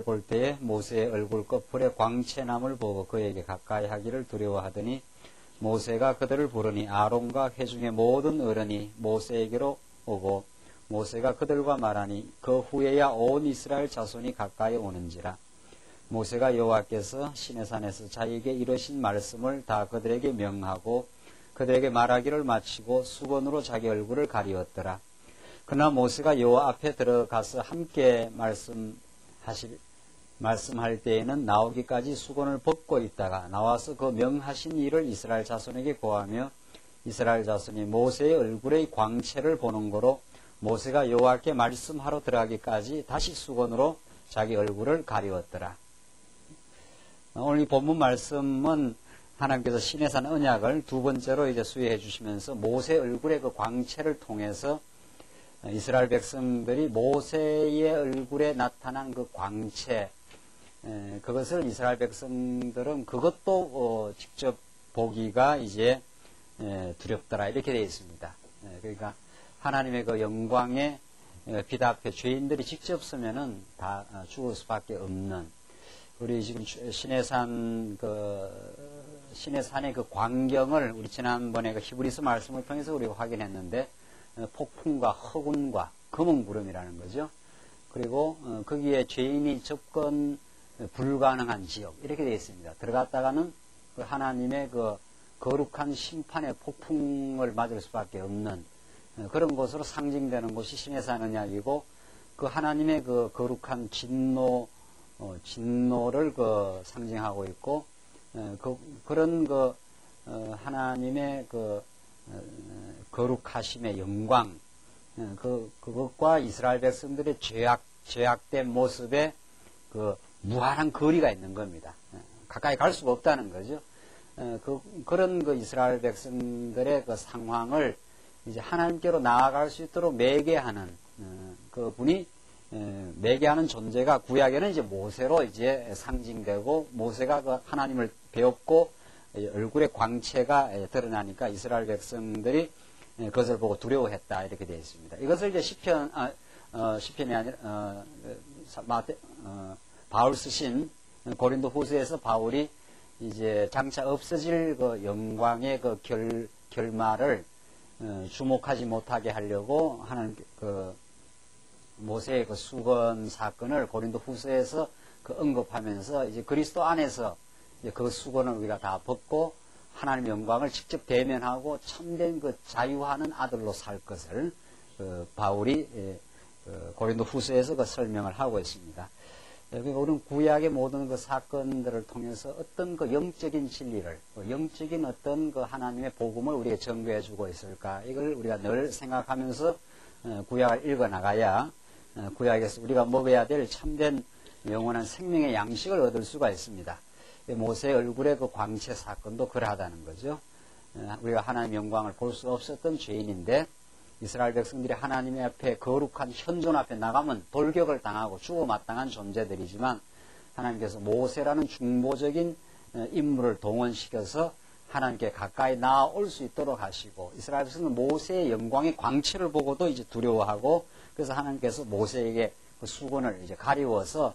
볼 때에 모세의 얼굴 끝풀에 광채남을 보고 그에게 가까이 하기를 두려워하더니 모세가 그들을 부르니 아론과 회중의 모든 어른이 모세에게로 오고 모세가 그들과 말하니 그 후에야 온 이스라엘 자손이 가까이 오는지라. 모세가 여호와께서 시내산에서 자기에게 이르신 말씀을 다 그들에게 명하고 그들에게 말하기를 마치고 수건으로 자기 얼굴을 가리웠더라. 그러나 모세가 여호와 앞에 들어가서 함께 말씀할 때에는 나오기까지 수건을 벗고 있다가 나와서 그 명하신 일을 이스라엘 자손에게 고하며 이스라엘 자손이 모세의 얼굴의 광채를 보는 거로 모세가 여호와께 말씀하러 들어가기까지 다시 수건으로 자기 얼굴을 가리웠더라. 오늘 이 본문 말씀은 하나님께서 시내산 언약을 두 번째로 이제 수여해 주시면서 모세 얼굴의 그 광채를 통해서 이스라엘 백성들이 모세의 얼굴에 나타난 그 광채, 그것을 이스라엘 백성들은 그것도 직접 보기가 이제 두렵더라 이렇게 되어 있습니다. 그러니까 하나님의 그 영광에 빛 앞에 죄인들이 직접 서면은 다 죽을 수밖에 없는, 우리 지금 시내산의 그 광경을 우리 지난번에 그 히브리서 말씀을 통해서 우리가 확인했는데 폭풍과 허군과 검은 구름이라는 거죠. 그리고 거기에 죄인이 접근 불가능한 지역 이렇게 되어 있습니다. 들어갔다가는 그 하나님의 그 거룩한 심판의 폭풍을 맞을 수밖에 없는 그런 곳으로 상징되는 곳이 시내산 언약이고, 그 하나님의 그 거룩한 진노를 그 상징하고 있고, 그런 그 하나님의 그 거룩하심의 영광, 그것과 이스라엘 백성들의 죄악된 모습에 그 무한한 거리가 있는 겁니다. 가까이 갈 수가 없다는 거죠. 그런 그 이스라엘 백성들의 그 상황을 이제 하나님께로 나아갈 수 있도록 매개하는 그 분이 매개하는 존재가 구약에는 이제 모세로 이제 상징되고, 모세가 그 하나님을 배웠고 얼굴의 광채가 드러나니까 이스라엘 백성들이 그것을 보고 두려워했다 이렇게 되어 있습니다. 이것을 이제 시편이 아니라 바울 쓰신 고린도 후서에서 바울이 이제 장차 없어질 그 영광의 그 결말을 주목하지 못하게 하려고 하는 그 모세의 그 수건 사건을 고린도 후서에서 그 언급하면서 이제 그리스도 안에서 이제 그 수건을 우리가 다 벗고 하나님의 영광을 직접 대면하고 참된 그 자유하는 아들로 살 것을 바울이 고린도 후서에서 그 설명을 하고 있습니다. 그러니까 우리는 구약의 모든 그 사건들을 통해서 어떤 그 영적인 진리를, 영적인 어떤 그 하나님의 복음을 우리에게 전거해 주고 있을까, 이걸 우리가 늘 생각하면서 구약을 읽어 나가야 구약에서 우리가 먹어야 될 참된 영원한 생명의 양식을 얻을 수가 있습니다. 모세의 얼굴의 그 광채 사건도 그러하다는 거죠. 우리가 하나님의 영광을 볼 수 없었던 죄인인데 이스라엘 백성들이 하나님의 앞에 거룩한 현존 앞에 나가면 돌격을 당하고 죽어 마땅한 존재들이지만 하나님께서 모세라는 중보적인 인물을 동원시켜서 하나님께 가까이 나아올 수 있도록 하시고, 이스라엘 백성은 모세의 영광의 광채를 보고도 이제 두려워하고, 그래서 하나님께서 모세에게 그 수건을 이제 가리워서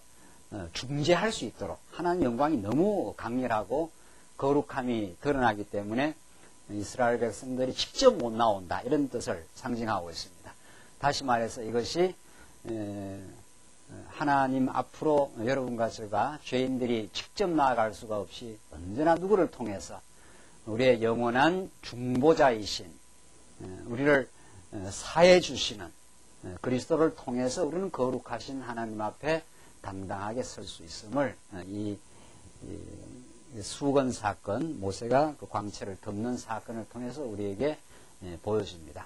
중재할 수 있도록, 하나님 영광이 너무 강렬하고 거룩함이 드러나기 때문에 이스라엘 백성들이 직접 못 나온다 이런 뜻을 상징하고 있습니다. 다시 말해서 이것이 하나님 앞으로 여러분과 제가 죄인들이 직접 나아갈 수가 없이 언제나 누구를 통해서 우리의 영원한 중보자이신, 우리를 사해 주시는 그리스도를 통해서 우리는 거룩하신 하나님 앞에 당당하게 설 수 있음을 이 수건 사건, 모세가 그 광채를 덮는 사건을 통해서 우리에게 보여줍니다.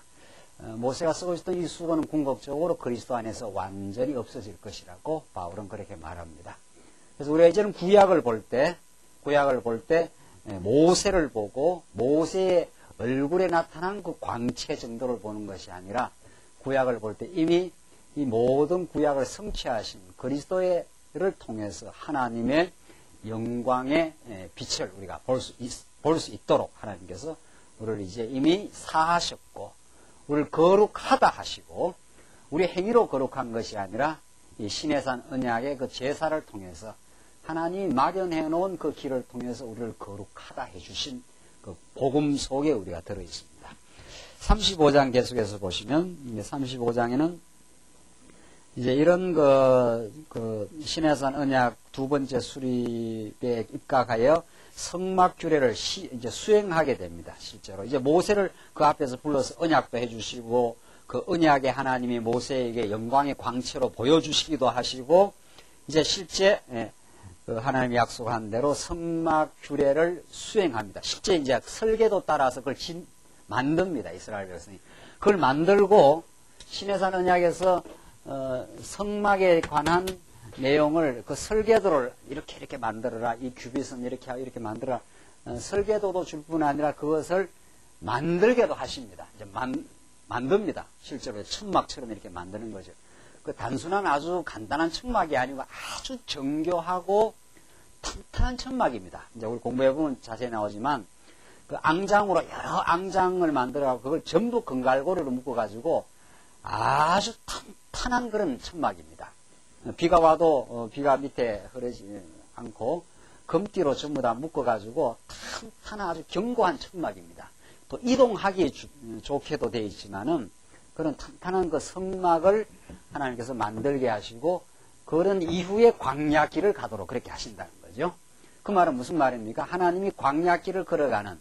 모세가 쓰고 있었던 이 수건은 궁극적으로 그리스도 안에서 완전히 없어질 것이라고 바울은 그렇게 말합니다. 그래서 우리가 이제는 구약을 볼 때 모세를 보고 모세의 얼굴에 나타난 그 광채 정도를 보는 것이 아니라, 구약을 볼 때 이미 이 모든 구약을 성취하신 그리스도를 통해서 하나님의 영광의 빛을 우리가 볼 수 있도록 하나님께서 우리를 이제 이미 사하셨고, 우리를 거룩하다 하시고, 우리 행위로 거룩한 것이 아니라 이 시내산 언약의 그 제사를 통해서 하나님이 마련해 놓은 그 길을 통해서 우리를 거룩하다 해주신 그 복음 속에 우리가 들어있습니다. 35장 계속해서 보시면 35장에는 이제 이런 그 시내산 언약 두 번째 수립에 입각하여 성막 규례를 이제 수행하게 됩니다. 실제로 이제 모세를 그 앞에서 불러서 언약도 해주시고 그 언약의 하나님이 모세에게 영광의 광채로 보여주시기도 하시고 이제 실제 그 하나님이 약속한 대로 성막 규례를 수행합니다. 실제 이제 설계도 따라서 그걸 만듭니다. 이스라엘 백성이 그걸 만들고 시내산 언약에서 성막에 관한 내용을 그 설계도를 이렇게 만들어라. 이 규빗은 이렇게 만들어라. 설계도도 줄 뿐 아니라 그것을 만들게도 하십니다. 이제 만듭니다. 실제로 천막처럼 이렇게 만드는 거죠. 그 단순한 아주 간단한 천막이 아니고 아주 정교하고 탄탄한 천막입니다. 이제 우리 공부해보면 자세히 나오지만 그 앙장으로 여러 앙장을 만들어서 그걸 전부 금갈고리로 묶어가지고 아주 탄탄한 그런 천막입니다. 비가 와도 비가 밑에 흐르지 않고 금띠로 전부 다 묶어가지고 탄탄한 아주 견고한 천막입니다. 또 이동하기 좋게도 되어 있지만은 그런 탄탄한 그 성막을 하나님께서 만들게 하시고 그런 이후에 광야길을 가도록 그렇게 하신다는 거죠. 그 말은 무슨 말입니까? 하나님이 광야길을 걸어가는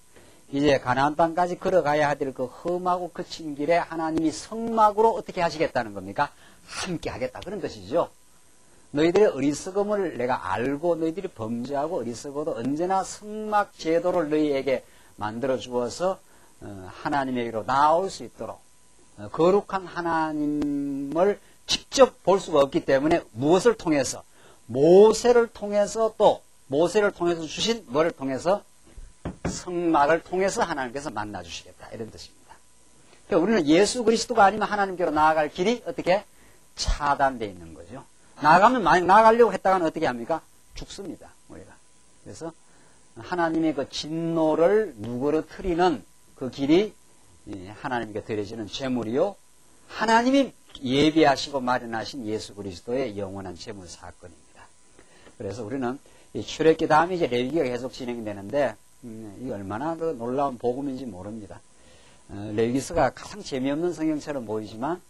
이제 가나안 땅까지 걸어가야 될 그 험하고 거친 길에 하나님이 성막으로 어떻게 하시겠다는 겁니까? 함께 하겠다 그런 뜻이죠. 너희들의 어리석음을 내가 알고 너희들이 범죄하고 어리석어도 언제나 성막 제도를 너희에게 만들어 주어서 하나님에게로 나올 수 있도록 거룩한 하나님을 직접 볼 수가 없기 때문에 무엇을 통해서? 모세를 통해서 또 모세를 통해서 주신 뭐를 통해서? 성막을 통해서 하나님께서 만나 주시겠다 이런 뜻입니다. 그러니까 우리는 예수 그리스도가 아니면 하나님께로 나아갈 길이 어떻게? 차단되어 있는 거죠. 만약 나아가려고 했다가는 어떻게 합니까? 죽습니다. 우리가. 그래서 하나님의 그 진노를 누그러뜨리는 그 길이 하나님께 드려지는 제물이요. 하나님이 예비하시고 마련하신 예수 그리스도의 영원한 제물 사건입니다. 그래서 우리는 이 출애굽기 다음에 이제 레위기가 계속 진행되는데 이게 얼마나 그 놀라운 복음인지 모릅니다. 레위기서가 가장 재미없는 성경처럼 보이지만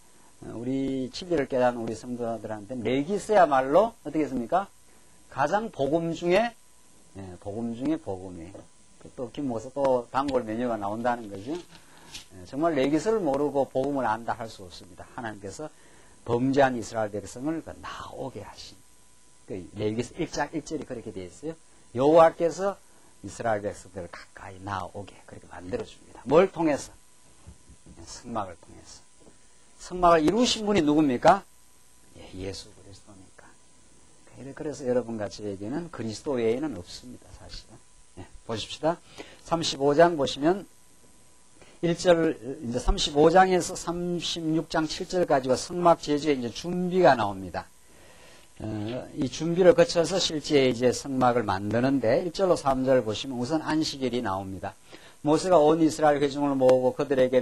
우리 진리를 깨닫는 우리 성도들한테는 레위기서야말로 어떻게 했습니까? 가장 복음 중에 복음이에요. 또 김모서 또 단골 메뉴가 나온다는 거죠. 정말 레위기서를 모르고 복음을 안다 할 수 없습니다. 하나님께서 범죄한 이스라엘 백성을 나오게 하신 레위기서 1장 1절이 그렇게 되어 있어요. 여호와께서 이스라엘 백성들을 가까이 나오게 그렇게 만들어줍니다. 뭘 통해서? 성막을 통해서. 성막을 이루신 분이 누굽니까? 예수 그리스도니까. 그래서 여러분과 저에게는 그리스도 외에는 없습니다. 사실은. 보십시다. 35장 보시면 1절, 이제 35장에서 36장 7절까지가 성막 제주의 이제 준비가 나옵니다. 이 준비를 거쳐서 실제 이제 성막을 만드는데 1절로 3절 보시면 우선 안식일이 나옵니다. 모세가 온 이스라엘 회중을 모으고 그들에게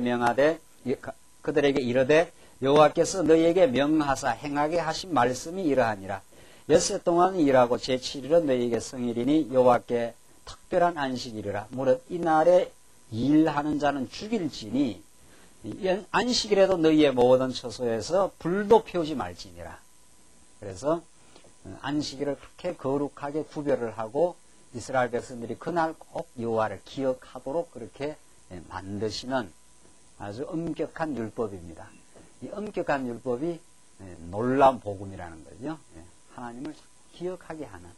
이르되 여호와께서 너희에게 명하사 행하게 하신 말씀이 이러하니라. 엿새 동안 일하고 제7일은 너희에게 성일이니 여호와께 특별한 안식일이라. 무릇 이날에 일하는 자는 죽일지니 안식일에도 너희의 모든 처소에서 불도 피우지 말지니라. 그래서 안식일을 그렇게 거룩하게 구별을 하고 이스라엘 백성들이 그날 꼭 여호와를 기억하도록 그렇게 만드시는 아주 엄격한 율법입니다. 이 엄격한 율법이 놀라운 복음이라는 거죠. 하나님을 기억하게 하는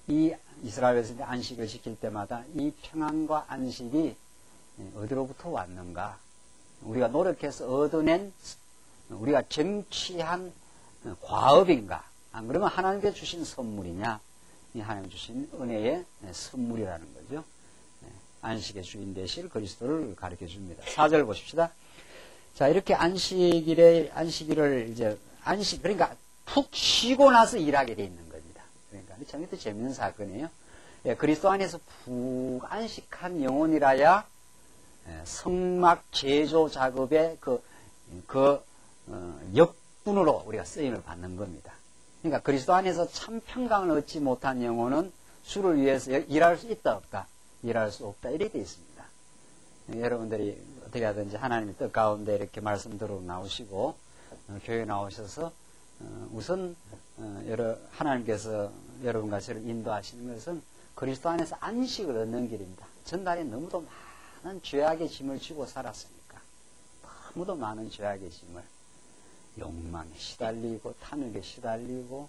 이 이스라엘 백성들이 안식을 지킬 때마다 이 평안과 안식이 어디로부터 왔는가? 우리가 노력해서 얻어낸 우리가 쟁취한 과업인가? 안 그러면 하나님께 주신 선물이냐? 이 하나님 주신 은혜의 선물이라는 거죠. 안식의 주인 되실 그리스도를 가르쳐 줍니다. 4절 보십시다. 자, 이렇게 안식일을 그러니까 푹 쉬고 나서 일하게 돼 있는 겁니다. 그러니까 참 또 재밌는 사건이에요. 그리스도 안에서 푹 안식한 영혼이라야 성막 제조 작업의 역분으로 우리가 쓰임을 받는 겁니다. 그러니까 그리스도 안에서 참 평강을 얻지 못한 영혼은 주를 위해서 일할 수 있다 없다? 일할 수 없다. 이렇게 되어 있습니다. 여러분들이 어떻게 하든지 하나님의 뜻 가운데 이렇게 말씀 들어 나오시고 교회 나오셔서 우선 하나님께서 여러분과 저를 인도하시는 것은 그리스도 안에서 안식을 얻는 길입니다. 전날에 너무도 많은 죄악의 짐을 지고 살았으니까 너무도 많은 죄악의 짐을 욕망에 시달리고 탐욕에 시달리고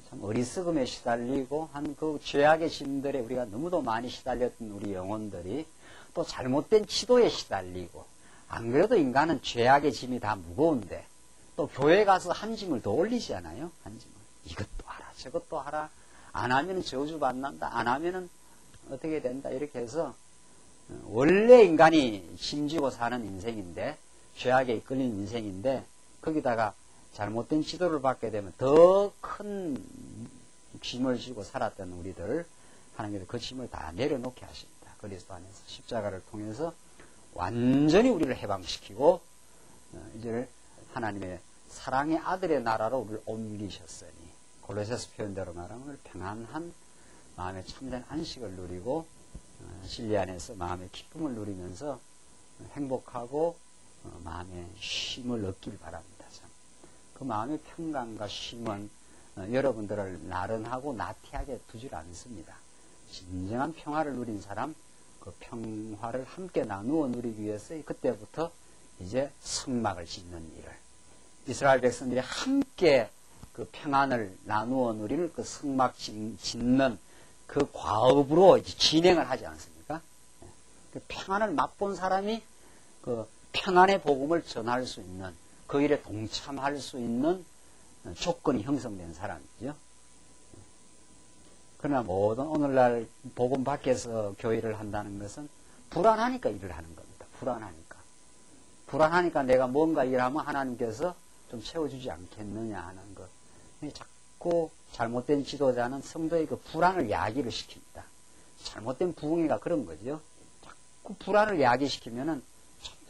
참 어리석음에 시달리고 한 그 죄악의 짐들에 우리가 너무도 많이 시달렸던 우리 영혼들이 또 잘못된 치도에 시달리고 안 그래도 인간은 죄악의 짐이 다 무거운데 또 교회 가서 한 짐을 더 올리지 않아요? 한 짐을. 이것도 하라 저것도 하라 안 하면 저주받는다 안 하면 어떻게 된다 이렇게 해서 원래 인간이 짐지고 사는 인생인데 죄악에 이끌린 인생인데 거기다가 잘못된 지도를 받게 되면 더 큰 짐을 지고 살았던 우리들 하나님께서 그 짐을 다 내려놓게 하십니다. 그리스도 안에서 십자가를 통해서 완전히 우리를 해방시키고 이제 하나님의 사랑의 아들의 나라로 우리를 옮기셨으니 골로새서 표현대로 말하면 평안한 마음의 참된 안식을 누리고 진리 안에서 마음의 기쁨을 누리면서 행복하고 마음의 쉼을 얻길 바랍니다. 그 마음의 평강과 쉼은 여러분들을 나른하고 나태하게 두질 않습니다. 진정한 평화를 누린 사람, 그 평화를 함께 나누어 누리기 위해서 그때부터 이제 성막을 짓는 일을 이스라엘 백성들이 함께 그 평안을 나누어 누리는 그 성막 짓는 그 과업으로 이제 진행을 하지 않습니까? 그 평안을 맛본 사람이 그 평안의 복음을 전할 수 있는 그 일에 동참할 수 있는 조건이 형성된 사람이죠. 그러나 모든 오늘날 복음 밖에서 교회를 한다는 것은 불안하니까 일을 하는 겁니다. 불안하니까 내가 뭔가 일하면 하나님께서 좀 채워주지 않겠느냐 하는 것. 자꾸 잘못된 지도자는 성도의 그 불안을 야기를 시킵니다. 잘못된 부흥회가 그런 거죠. 자꾸 불안을 야기시키면은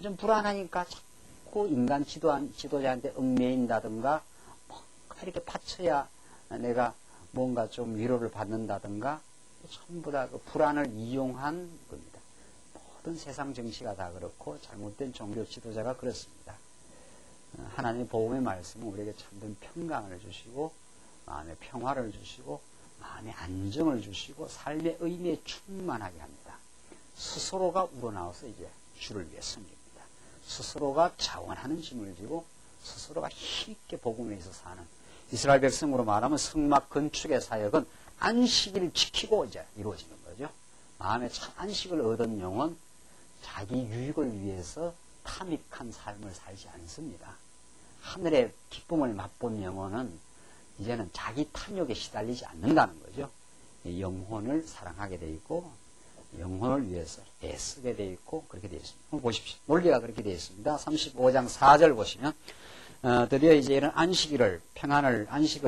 좀 불안하니까 자꾸 인간 지도자한테 얽매인다든가 뭔가 이렇게 바쳐야 내가 뭔가 좀 위로를 받는다든가 전부 다 그 불안을 이용한 겁니다. 모든 세상 정치가 다 그렇고 잘못된 종교 지도자가 그렇습니다. 하나님의 복음의 말씀은 우리에게 참된 평강을 주시고 마음의 평화를 주시고 마음의 안정을 주시고 삶의 의미에 충만하게 합니다. 스스로가 우러나와서 이제 주를 위해 섬깁니다. 스스로가 자원하는 짐을 지고 스스로가 힘있게 복음에 있어 사는 이스라엘 백성으로 말하면 성막 건축의 사역은 안식일을 지키고 이제 이루어지는 거죠. 마음에 참 안식을 얻은 영혼 자기 유익을 위해서 탐닉한 삶을 살지 않습니다. 하늘의 기쁨을 맛본 영혼은 이제는 자기 탐욕에 시달리지 않는다는 거죠. 영혼을 사랑하게 돼 있고 영혼을 위해서 애쓰게 돼 있고 그렇게 되어 있습니다. 보십시오. 논리가 그렇게 되어 있습니다. 35장 4절 보시면 드디어 이제 이런 안식을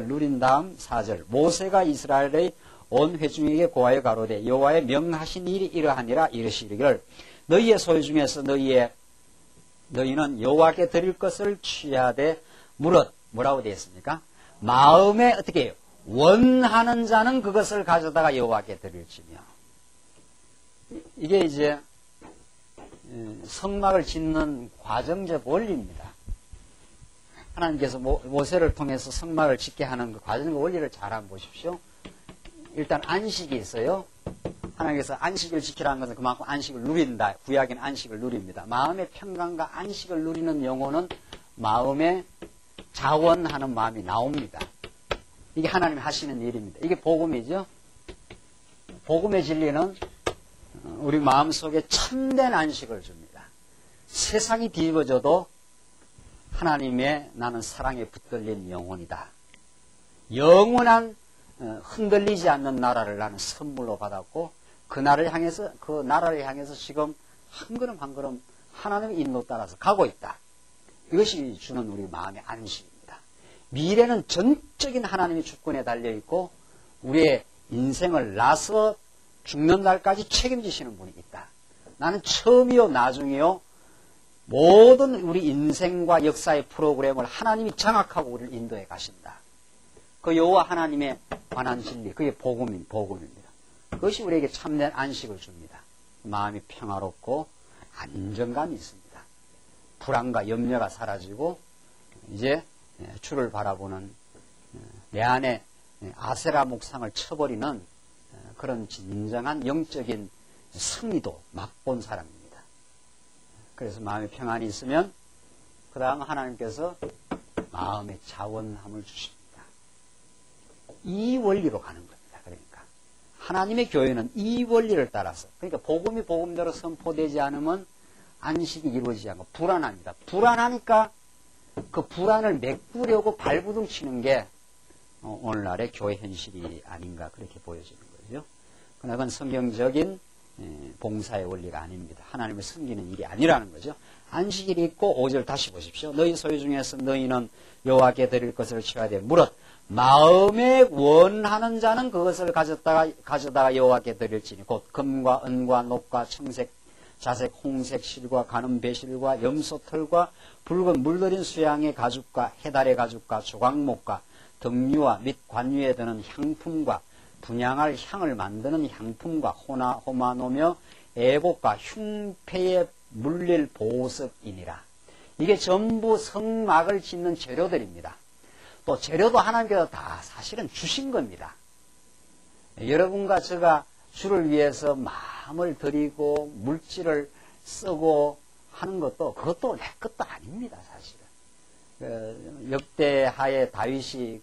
누린 다음 4절 모세가 이스라엘의 온 회중에게 고하여 가로되 여호와의 명하신 일이 이러하니라 이르시기를 너희의 소유 중에서 너희는 여호와께 드릴 것을 취하되 뭐라고 되어 있습니까? 마음에 어떻게 해요? 원하는 자는 그것을 가져다가 여호와께 드릴지며 이게 이제 성막을 짓는 과정적 원리입니다. 하나님께서 모세를 통해서 성막을 짓게 하는 그 과정적 원리를 잘 한번 보십시오. 일단 안식이 있어요. 하나님께서 안식을 지키라는 것은 그만큼 안식을 누린다. 구약인 안식을 누립니다. 마음의 평강과 안식을 누리는 영혼은 마음에 자원하는 마음이 나옵니다. 이게 하나님이 하시는 일입니다. 이게 복음이죠. 복음의 진리는 우리 마음속에 참된 안식을 줍니다. 세상이 뒤집어져도 하나님의 나는 사랑에 붙들린 영혼이다. 영원한 흔들리지 않는 나라를 나는 선물로 받았고 그 나라를 향해서 지금 한 걸음 한 걸음 하나님의 인도 따라서 가고 있다. 이것이 주는 우리 마음의 안식입니다. 미래는 전적인 하나님의 주권에 달려있고 우리의 인생을 나서 죽는 날까지 책임지시는 분이 있다. 나는 처음이요 나중이요 모든 우리 인생과 역사의 프로그램을 하나님이 장악하고 우리를 인도해 가신다. 그 여호와 하나님에 관한 진리, 그게 복음입니다. 그것이 우리에게 참된 안식을 줍니다. 마음이 평화롭고 안정감이 있습니다. 불안과 염려가 사라지고 이제 주를 바라보는 내 안에 아세라 목상을 쳐버리는 그런 진정한 영적인 승리도 맛본 사람입니다. 그래서 마음의 평안이 있으면 그 다음 하나님께서 마음의 자원함을 주십니다. 이 원리로 가는 겁니다. 그러니까 하나님의 교회는 이 원리를 따라서, 그러니까 복음이 복음대로 선포되지 않으면 안식이 이루어지지 않고 불안합니다. 불안하니까 그 불안을 메꾸려고 발부둥 치는 게 오늘날의 교회 현실이 아닌가 그렇게 보여지는 거죠. 그러나 그건 성경적인 봉사의 원리가 아닙니다. 하나님을 섬기는 일이 아니라는 거죠. 안식일이 있고 5절 다시 보십시오. 너희 소유 중에서 너희는 여호와께 드릴 것을 취해야 돼. 무릇 마음에 원하는 자는 그것을 가져다가 여호와께 드릴지니 곧 금과 은과 녹과 청색, 자색, 홍색 실과 가는 배실과 염소털과 붉은 물들인 수양의 가죽과 해달의 가죽과 조각목과 등유와 및 관유에 드는 향품과 분향할 향을 만드는 향품과 호마노며 애복과 흉패에 물릴 보석이니라. 이게 전부 성막을 짓는 재료들입니다. 또 재료도 하나님께서 다 사실은 주신 겁니다. 여러분과 제가 주를 위해서 마음을 들이고 물질을 쓰고 하는 것도 그것도 내 것도 아닙니다. 사실은 역대하에 다윗이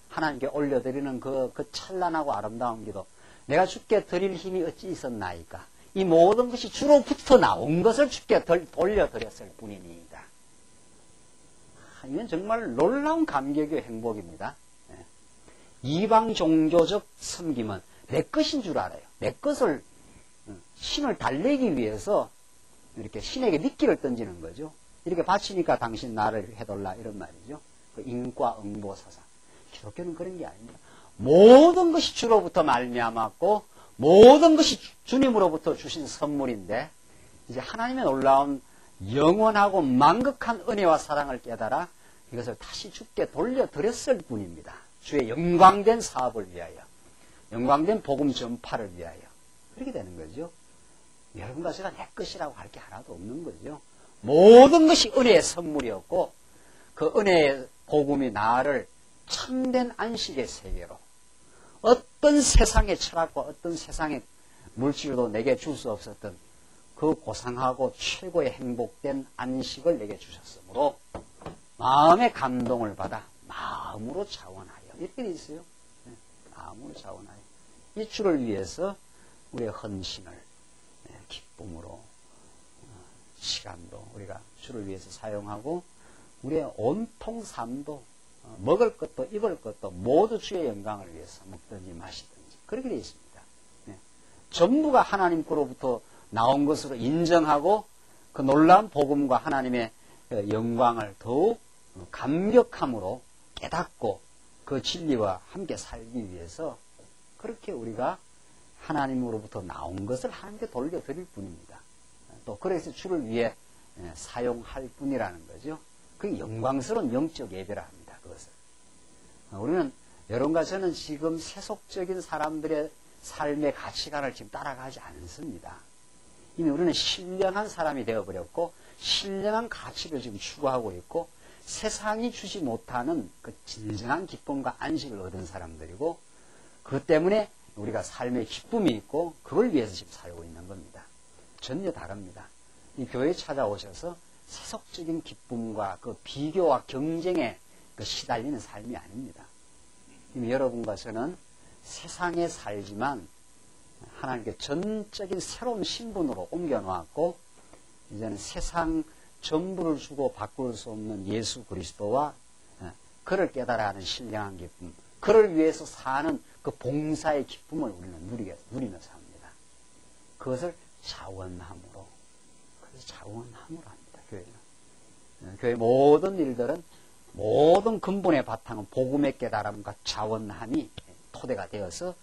하나님께 올려드리는 그 찬란하고 아름다운 기도, 내가 주께 드릴 힘이 어찌 있었나이까. 이 모든 것이 주로부터 나온 것을 주께 돌려드렸을 뿐입니다. 이건 정말 놀라운 감격의 행복입니다. 이방 종교적 섬김은 내 것인 줄 알아요. 내 것을 신을 달래기 위해서 이렇게 신에게 미끼를 던지는 거죠. 이렇게 바치니까 당신 나를 해달라 이런 말이죠. 그 인과 응보 사상. 기독교는 그런 게 아닙니다. 모든 것이 주로부터 말미암았고 모든 것이 주님으로부터 주신 선물인데 이제 하나님의 놀라운 영원하고 만극한 은혜와 사랑을 깨달아 이것을 다시 주께 돌려드렸을 뿐입니다. 주의 영광된 사업을 위하여, 영광된 복음 전파를 위하여 그렇게 되는 거죠. 여러분과 제가 내 것이라고 할 게 하나도 없는 거죠. 모든 것이 은혜의 선물이었고 그 은혜의 복음이 나를 참된 안식의 세계로, 어떤 세상의 철학과 어떤 세상의 물질도 내게 줄 수 없었던 그 고상하고 최고의 행복된 안식을 내게 주셨으므로 마음의 감동을 받아 마음으로 자원하여, 이렇게 돼 있어요. 마음으로 자원하여 이 주를 위해서 우리의 헌신을 기쁨으로 시간도 우리가 주를 위해서 사용하고 우리의 온통 삶도 먹을 것도 입을 것도 모두 주의 영광을 위해서 먹든지 마시든지 그렇게 되어 있습니다. 전부가 하나님 거로부터 나온 것으로 인정하고 그 놀라운 복음과 하나님의 영광을 더욱 감격함으로 깨닫고 그 진리와 함께 살기 위해서 그렇게 우리가 하나님으로부터 나온 것을 하나님께 돌려드릴 뿐입니다. 또 그래서 주를 위해 사용할 뿐이라는 거죠. 그게 영광스러운 영적 예배라 합니다. 그것을. 우리는 여러분과 저는 지금 세속적인 사람들의 삶의 가치관을 지금 따라가지 않습니다. 이미 우리는 신령한 사람이 되어버렸고 신령한 가치를 지금 추구하고 있고 세상이 주지 못하는 그 진정한 기쁨과 안식을 얻은 사람들이고 그것 때문에 우리가 삶의 기쁨이 있고 그걸 위해서 지금 살고 있는 겁니다. 전혀 다릅니다. 이 교회에 찾아오셔서 세속적인 기쁨과 그 비교와 경쟁에 그 시달리는 삶이 아닙니다. 이미 여러분과 저는 세상에 살지만 하나님께 전적인 새로운 신분으로 옮겨놓았고 이제는 세상 전부를 주고 바꿀 수 없는 예수 그리스도와 그를 깨달아 하는 신령한 기쁨, 그를 위해서 사는 그 봉사의 기쁨을 우리는 누리며 삽니다. 그것을 자원함으로, 그래서 자원함으로 합니다. 교회는. 교회 모든 일들은 모든 근본의 바탕은 복음의 깨달음과 자원함이 토대가 되어서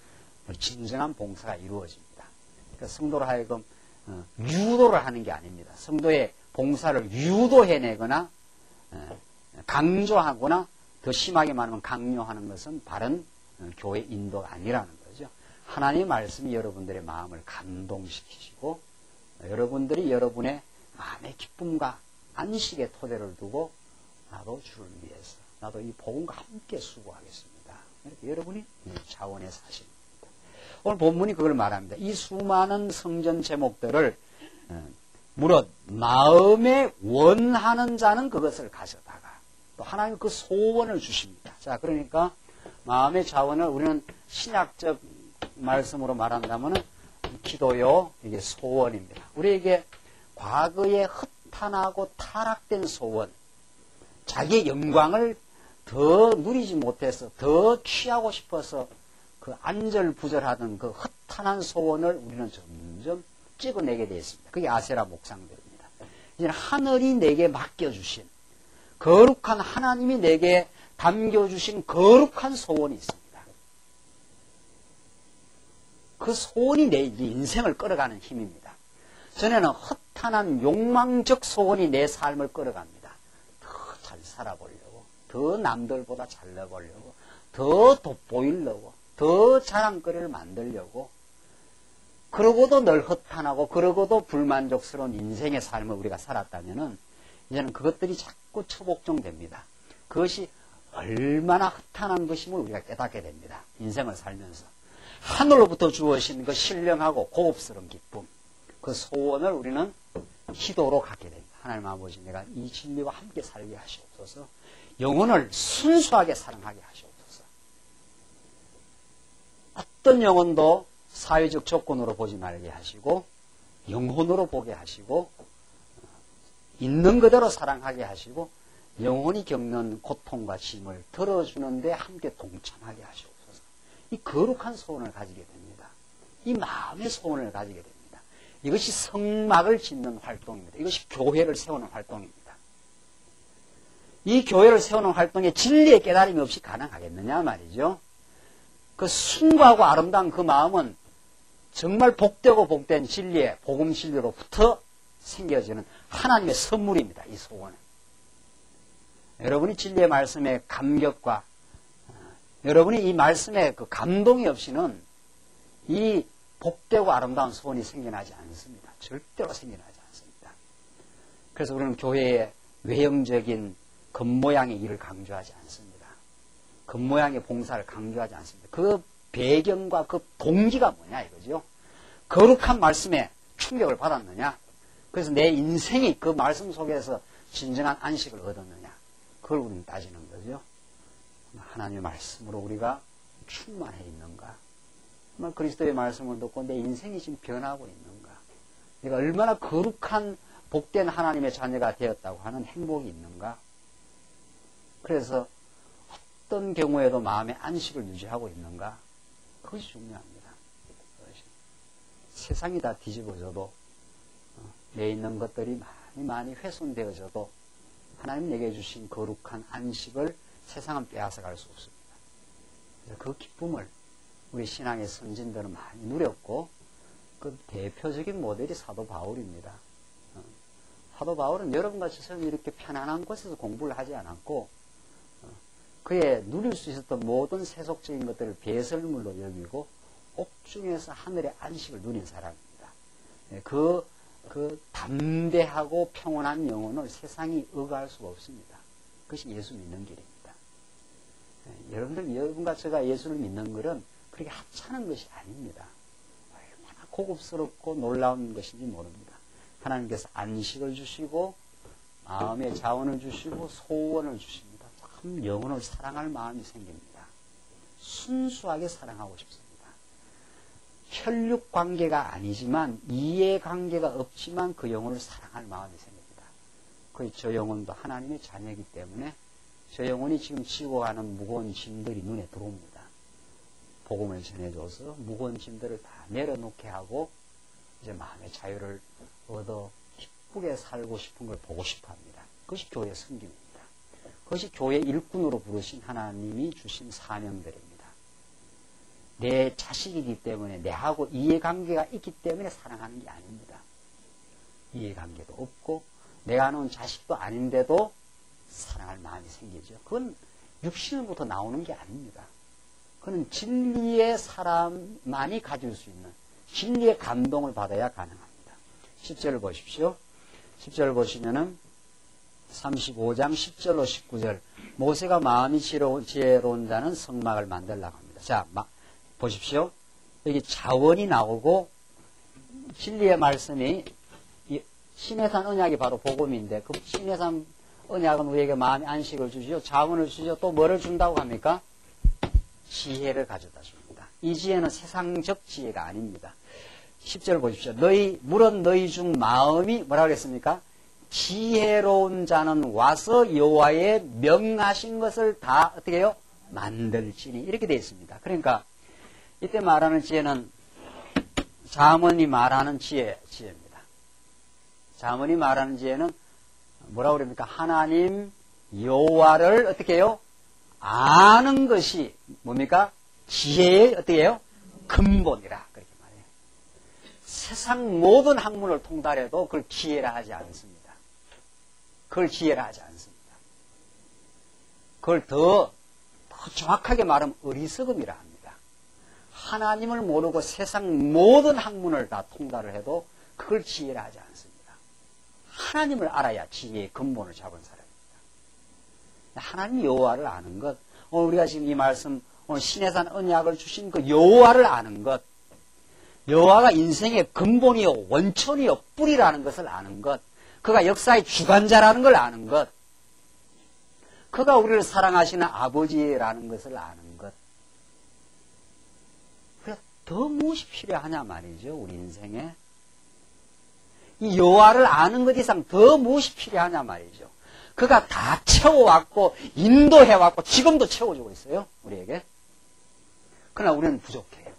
진정한 봉사가 이루어집니다. 그러니까 성도로 하여금 유도를 하는 게 아닙니다. 성도의 봉사를 유도해내거나 강조하거나 더 심하게 말하면 강요하는 것은 바른 교회 인도가 아니라는 거죠. 하나님의 말씀이 여러분들의 마음을 감동시키시고 여러분들이 여러분의 마음의 기쁨과 안식의 토대를 두고 나도 주를 위해서 나도 이 복음과 함께 수고하겠습니다. 이렇게 여러분이 이 차원에 사십니다. 오늘 본문이 그걸 말합니다. 이 수많은 성전 제목들을 무릇 마음에 원하는 자는 그것을 가져다가 또 하나님 그 소원을 주십니다. 자, 그러니까 마음의 자원을 우리는 신약적 말씀으로 말한다면 기도요, 이게 소원입니다. 우리에게 과거에 흩어나고 타락된 소원, 자기의 영광을 더 누리지 못해서 더 취하고 싶어서 그 안절부절하던 그 흩어난 소원을 우리는 점점 찍어내게 되어 있습니다. 그게 아세라 목상들입니다. 이제 하늘이 내게 맡겨주신 거룩한 하나님이 내게 담겨주신 거룩한 소원이 있습니다. 그 소원이 내 인생을 끌어가는 힘입니다. 전에는 헛탄한 욕망적 소원이 내 삶을 끌어갑니다. 더 잘 살아보려고, 더 남들보다 잘나보려고, 더 돋보이려고, 더 자랑거리를 만들려고, 그러고도 늘 허탄하고 그러고도 불만족스러운 인생의 삶을 우리가 살았다면은 이제는 그것들이 자꾸 처복종됩니다. 그것이 얼마나 허탄한 것임을 우리가 깨닫게 됩니다. 인생을 살면서 하늘로부터 주어진 그 신령하고 고급스러운 기쁨, 그 소원을 우리는 기도로 갖게 됩니다. 하나님 아버지, 내가 이 진리와 함께 살게 하시옵소서. 영혼을 순수하게 사랑하게 하시옵소서. 어떤 영혼도 사회적 조건으로 보지 말게 하시고 영혼으로 보게 하시고 있는 그대로 사랑하게 하시고 영혼이 겪는 고통과 짐을 덜어주는데 함께 동참하게 하시옵소서. 이 거룩한 소원을 가지게 됩니다. 이 마음의 소원을 가지게 됩니다. 이것이 성막을 짓는 활동입니다. 이것이 교회를 세우는 활동입니다. 이 교회를 세우는 활동에 진리의 깨달음이 없이 가능하겠느냐 말이죠. 그 순수하고 아름다운 그 마음은 정말 복되고 복된 진리의 복음 진리로부터 생겨지는 하나님의 선물입니다. 이 소원은. 여러분이 진리의 말씀에 감격과 여러분이 이 말씀에 그 감동이 없이는 이 복되고 아름다운 소원이 생겨나지 않습니다. 절대로 생겨나지 않습니다. 그래서 우리는 교회의 외형적인 겉모양의 일을 강조하지 않습니다. 겉모양의 봉사를 강조하지 않습니다. 그 배경과 그 동기가 뭐냐 이거죠. 거룩한 말씀에 충격을 받았느냐. 그래서 내 인생이 그 말씀 속에서 진정한 안식을 얻었느냐. 그걸 우리는 따지는 거죠. 하나님의 말씀으로 우리가 충만해 있는가. 그리스도의 말씀을 듣고 내 인생이 지금 변하고 있는가. 내가 얼마나 거룩한 복된 하나님의 자녀가 되었다고 하는 행복이 있는가. 그래서 어떤 경우에도 마음의 안식을 유지하고 있는가. 그것이 중요합니다. 세상이 다 뒤집어져도 내 있는 것들이 많이 훼손되어져도 하나님 내게 주신 거룩한 안식을 세상은 빼앗아갈 수 없습니다. 그래서 그 기쁨을 우리 신앙의 선진들은 많이 누렸고 그 대표적인 모델이 사도 바울입니다. 사도 바울은 여러분같이서는 이렇게 편안한 곳에서 공부를 하지 않았고 그의 누릴 수 있었던 모든 세속적인 것들을 배설물로 여기고 옥중에서 하늘의 안식을 누린 사람입니다. 그 담대하고 평온한 영혼을 세상이 억압할 수가 없습니다. 그것이 예수 믿는 길입니다. 여러분과 제가 예수를 믿는 것은 그렇게 하찮은 것이 아닙니다. 얼마나 고급스럽고 놀라운 것인지 모릅니다. 하나님께서 안식을 주시고 마음의 자원을 주시고 소원을 주십니다. 참 영혼을 사랑할 마음이 생깁니다. 순수하게 사랑하고 싶습니다. 혈육 관계가 아니지만 이해 관계가 없지만 그 영혼을 사랑할 마음이 생깁니다. 저 영혼도 하나님의 자녀이기 때문에 저 영혼이 지금 지고 가는 무거운 짐들이 눈에 들어옵니다. 복음을 전해줘서 무거운 짐들을 다 내려놓게 하고 이제 마음의 자유를 얻어 기쁘게 살고 싶은 걸 보고 싶어 합니다. 그것이 교회의 섬김입니다. 그것이 교회 일꾼으로 부르신 하나님이 주신 사명들입니다. 내 자식이기 때문에 내하고 이해관계가 있기 때문에 사랑하는 게 아닙니다. 이해관계도 없고 내가 아는 자식도 아닌데도 사랑할 마음이 생기죠. 그건 육신으로부터 나오는 게 아닙니다. 그는 진리의 사람만이 가질 수 있는 진리의 감동을 받아야 가능합니다. 10절을 보십시오. 10절을 보시면은 35장 10절로 19절 모세가 마음이 지혜로운 자는 성막을 만들라고 합니다. 자, 보십시오. 여기 자원이 나오고 진리의 말씀이 시내산 언약이 바로 복음인데 그 시내산 언약은 우리에게 마음의 안식을 주시죠. 자원을 주시죠. 또 뭐를 준다고 합니까? 지혜를 가져다 줍니다. 이 지혜는 세상적 지혜가 아닙니다. 10절 보십시오. 물은 너희 중 마음이 뭐라고 그랬습니까? 지혜로운 자는 와서 여호와의 명하신 것을 다 어떻게 해요? 만들지니 이렇게 되어 있습니다. 그러니까 이때 말하는 지혜는 잠언이 말하는 지혜입니다. 잠언이 말하는 지혜는 뭐라고 그럽니까? 하나님 여호와를 어떻게 해요? 아는 것이 뭡니까? 지혜의 어떻게 해요? 근본이라 그렇게 말해요. 세상 모든 학문을 통달해도 그걸 지혜라 하지 않습니다. 그걸 지혜라 하지 않습니다. 그걸 더 정확하게 말하면 어리석음이라 합니다. 하나님을 모르고 세상 모든 학문을 다 통달을 해도 그걸 지혜라 하지 않습니다. 하나님을 알아야 지혜의 근본을 잡은 사람입니다. 하나님 여호와를 아는 것, 우리가 지금 이 말씀, 시내산 언약을 주신 그 여호와를 아는 것, 여호와가 인생의 근본이요 원천이요 뿌리라는 것을 아는 것, 그가 역사의 주관자라는 걸 아는 것, 그가 우리를 사랑하시는 아버지라는 것을 아는 것. 그래서 더 무엇이 필요하냐 말이죠, 우리 인생에. 이 여호와를 아는 것 이상 더 무엇이 필요하냐 말이죠. 그가 다 채워왔고 인도해왔고 지금도 채워주고 있어요, 우리에게. 그러나 우리는 부족해요.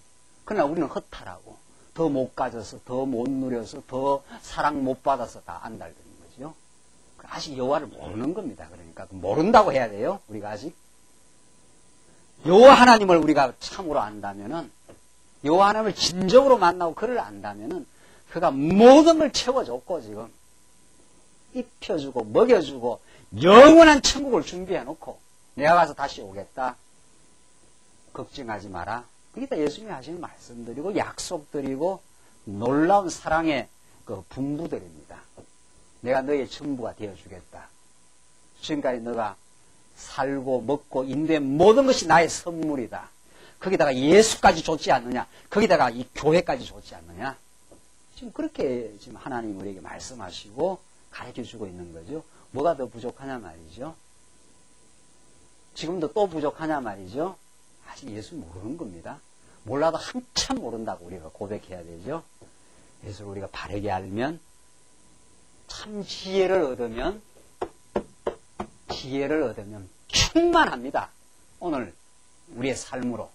그러나 우리는 허탈하고 더 못 가져서 더 못 누려서 더 사랑 못 받아서 다 안달되는 거죠. 아직 여호와를 모르는 겁니다. 그러니까 모른다고 해야 돼요, 우리가 아직. 여호와 하나님을 우리가 참으로 안다면은, 여호와 하나님을 진정으로 만나고 그를 안다면은 그가 모든 걸 채워줬고 지금 입혀주고 먹여주고 영원한 천국을 준비해놓고 내가 가서 다시 오겠다. 걱정하지 마라. 그게 다 예수님이 하시는 말씀드리고 약속드리고 놀라운 사랑의 그 분부들입니다. 내가 너의 전부가 되어주겠다. 지금까지 너가 살고 먹고 인도한 모든 것이 나의 선물이다. 거기다가 예수까지 좋지 않느냐? 거기다가 이 교회까지 좋지 않느냐? 지금 그렇게 지금 하나님 우리에게 말씀하시고 가르쳐주고 있는 거죠. 뭐가 더 부족하냐 말이죠. 지금도 또 부족하냐 말이죠. 아직 예수 모르는 겁니다. 몰라도 한참 모른다고 우리가 고백해야 되죠. 예수를 우리가 바르게 알면, 참 지혜를 얻으면 충만합니다. 오늘 우리의 삶으로.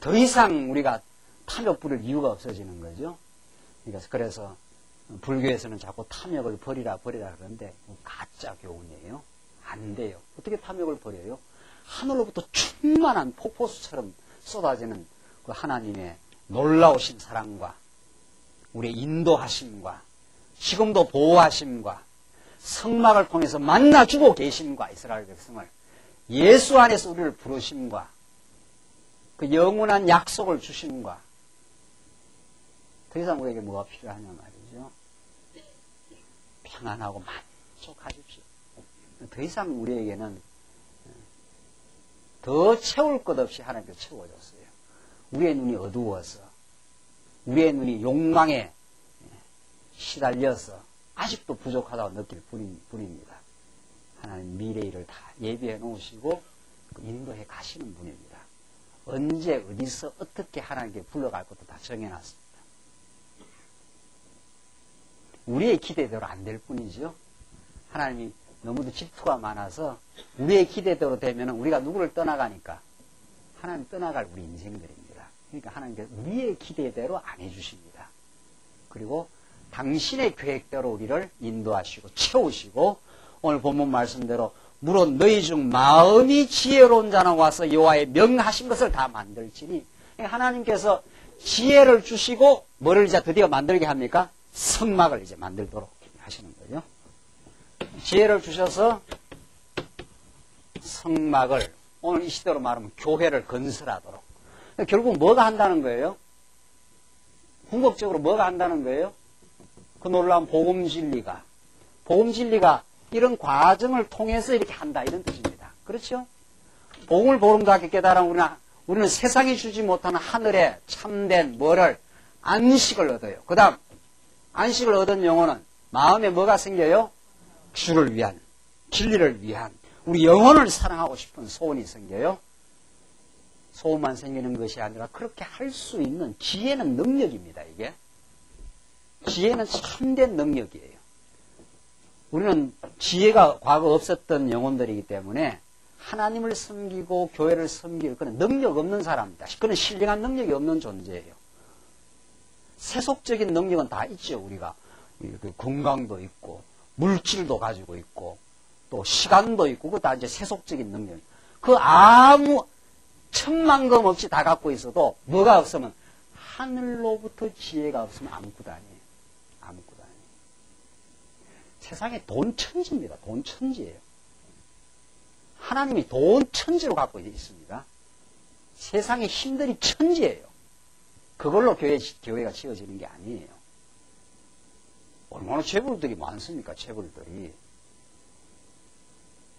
더 이상 우리가 탐욕 부릴 이유가 없어지는 거죠. 그래서 불교에서는 자꾸 탐욕을 버리라 그러는데 가짜 교훈이에요. 안 돼요. 어떻게 탐욕을 버려요? 하늘로부터 충만한 폭포수처럼 쏟아지는 그 하나님의 놀라우신 사랑과 우리의 인도하심과 지금도 보호하심과 성막을 통해서 만나주고 계심과 이스라엘 백성을 예수 안에서 우리를 부르심과 그 영원한 약속을 주심과 더 이상 우리에게 뭐가 필요하냐 말이죠. 평안하고 만족하십시오. 더 이상 우리에게는 더 채울 것 없이 하나님께서 채워줬어요. 우리의 눈이 어두워서, 우리의 눈이 욕망에 시달려서 아직도 부족하다고 느낄 뿐입니다. 하나님 미래 일을 다 예비해 놓으시고 인도해 가시는 분입니다. 언제 어디서 어떻게 하나님께 불러갈 것도 다 정해놨습니다. 우리의 기대대로 안 될 뿐이죠. 하나님이 너무도 질투가 많아서 우리의 기대대로 되면 우리가 누구를 떠나가니까 하나님 떠나갈 우리 인생들입니다. 그러니까 하나님께서 우리의 기대대로 안 해주십니다. 그리고 당신의 계획대로 우리를 인도하시고 채우시고 오늘 본문 말씀대로 물론 너희 중 마음이 지혜로운 자는 와서 여호와의 명하신 것을 다 만들지니 하나님께서 지혜를 주시고 뭐를 이제 드디어 만들게 합니까? 성막을 이제 만들도록 하시는 거죠. 지혜를 주셔서 성막을, 오늘 이 시대로 말하면 교회를 건설하도록. 결국 뭐가 한다는 거예요? 궁극적으로 뭐가 한다는 거예요? 그 놀라운 복음 진리가 이런 과정을 통해서 이렇게 한다, 이런 뜻입니다. 그렇죠? 복음을 보름답게 깨달으면 우리는 세상이 주지 못하는 하늘의 참된 안식을 얻어요. 그 다음 안식을 얻은 영혼은 마음에 뭐가 생겨요? 주를 위한, 진리를 위한, 우리 영혼을 사랑하고 싶은 소원이 생겨요. 소원만 생기는 것이 아니라 그렇게 할 수 있는 지혜는 능력입니다. 이게 지혜는 참된 능력이에요. 우리는 지혜가 과거 없었던 영혼들이기 때문에 하나님을 섬기고 교회를 섬길 그는 능력 없는 사람입니다. 그는 신령한 능력이 없는 존재예요. 세속적인 능력은 다 있죠. 우리가 건강도 있고 물질도 가지고 있고 또 시간도 있고 그거 다 이제 세속적인 능력. 그 아무 천만금 없이 다 갖고 있어도 뭐가 없으면 하늘로부터 지혜가 없으면 아무것도 아니에요. 아무것도 아니에요. 세상에 돈 천지입니다. 돈 천지예요. 하나님이 돈 천지로 갖고 있습니다. 세상의 힘들이 천지예요. 그걸로 교회가 지어지는 게 아니에요. 얼마나 재벌들이 많습니까? 재벌들이.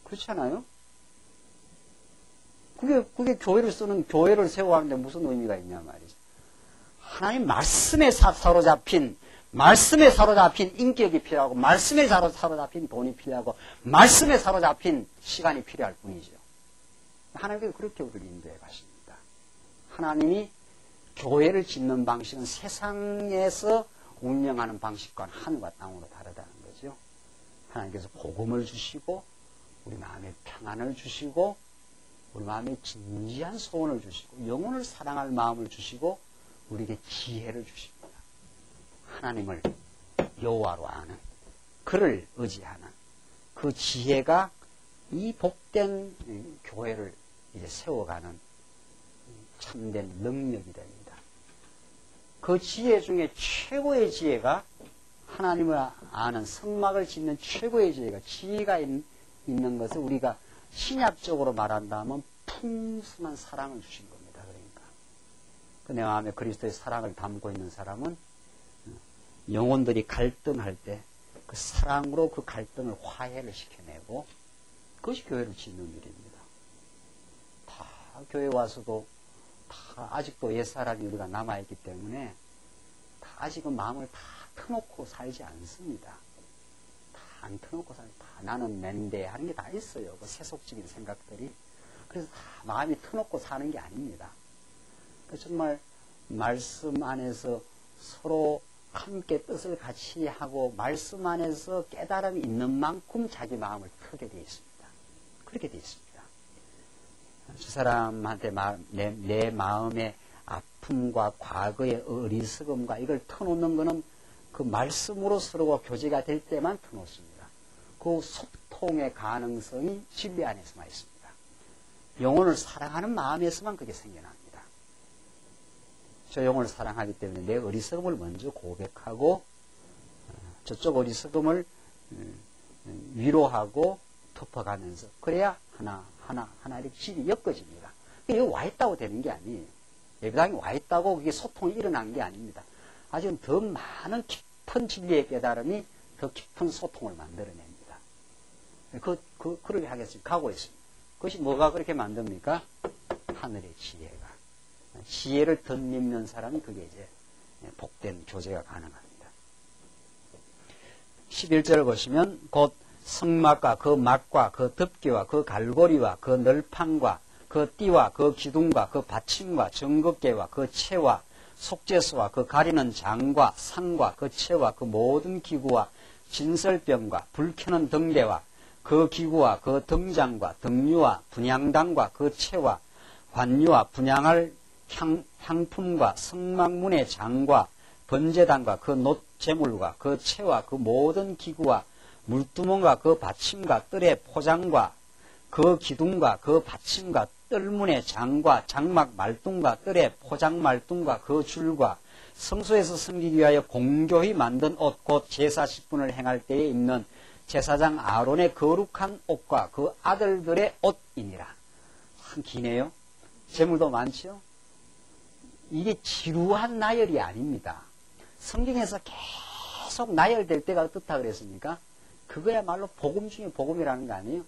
그렇잖아요? 그게 교회를 세워가는데 무슨 의미가 있냐 말이죠. 하나님 말씀에 사로잡힌 인격이 필요하고, 말씀에 사로잡힌 돈이 필요하고, 말씀에 사로잡힌 시간이 필요할 뿐이죠. 하나님께서 그렇게 우리를 인도해 가십니다. 하나님이 교회를 짓는 방식은 세상에서 운영하는 방식과는 하늘과 땅으로 다르다는 거죠. 하나님께서 복음을 주시고, 우리 마음에 평안을 주시고, 우리 마음에 진지한 소원을 주시고, 영혼을 사랑할 마음을 주시고, 우리에게 지혜를 주십니다. 하나님을 여호와로 아는, 그를 의지하는 그 지혜가 이 복된 교회를 이제 세워가는 참된 능력이 됩니다. 그 지혜 중에 최고의 지혜가, 하나님을 아는 성막을 짓는 최고의 지혜가 있는 것을 우리가 신약적으로 말한다면 풍성한 사랑을 주신 겁니다. 그러니까 그 내 마음에 그리스도의 사랑을 담고 있는 사람은 영혼들이 갈등할 때 그 사랑으로 그 갈등을 화해를 시켜내고, 그것이 교회를 짓는 일입니다. 다 교회 와서도 다 아직도 옛사람이 우리가 남아있기 때문에 다 아직은 마음을 다 터놓고 살지 않습니다. 다 안 터놓고 다 나는 맨데 하는 게 다 있어요. 그 세속적인 생각들이. 그래서 다 마음이 터놓고 사는 게 아닙니다. 정말 말씀 안에서 서로 함께 뜻을 같이 하고 말씀 안에서 깨달음이 있는 만큼 자기 마음을 터게 되어 있습니다. 그렇게 되어 있습니다. 저 사람한테 내 마음의 아픔과 과거의 어리석음과 이걸 터놓는 것은 그 말씀으로 서로가 교제가 될 때만 터놓습니다. 그 소통의 가능성이 진리 안에서만 있습니다. 영혼을 사랑하는 마음에서만 그게 생겨납니다. 저 영혼을 사랑하기 때문에 내 어리석음을 먼저 고백하고 저쪽 어리석음을 위로하고 덮어가면서, 그래야 하나 이렇게 질이 엮어집니다. 여기 와 있다고 되는 게 아니에요. 예배당에 와 있다고 그게 소통이 일어난 게 아닙니다. 아직은 더 많은 깊은 진리의 깨달음이 더 깊은 소통을 만들어냅니다. 그러게 하겠습니다. 가고 있습니다. 그것이 뭐가 그렇게 만듭니까? 하늘의 지혜가. 지혜를 덧입는 사람이 그게 이제 복된 교제가 가능합니다. 11절을 보시면 곧 성막과 그 막과 그 덮개와 그 갈고리와 그 널판과 그 띠와 그 기둥과 그 받침과 정극계와 그 채와 속죄소와 그 가리는 장과 상과 그 채와 그 모든 기구와 진설병과 불 켜는 등대와 그 기구와 그 등장과 등류와 분향당과 그 채와 관유와 분향할 향품과 성막문의 장과 번제단과 그 놋제물과 그 채와 그 모든 기구와 물두멍과 그 받침과 뜰의 포장과 그 기둥과 그 받침과 뜰문의 장과 장막 말뚱과 뜰의 포장 말뚱과 그 줄과 성소에서 섬기기 위하여 공교히 만든 옷 곧 제사 10분을 행할 때에 입는 제사장 아론의 거룩한 옷과 그 아들들의 옷이니라. 참 기네요. 제물도 많죠. 이게 지루한 나열이 아닙니다. 성경에서 계속 나열될 때가 어떻다 그랬습니까? 그거야말로 복음 중에 복음이라는 거 아니에요?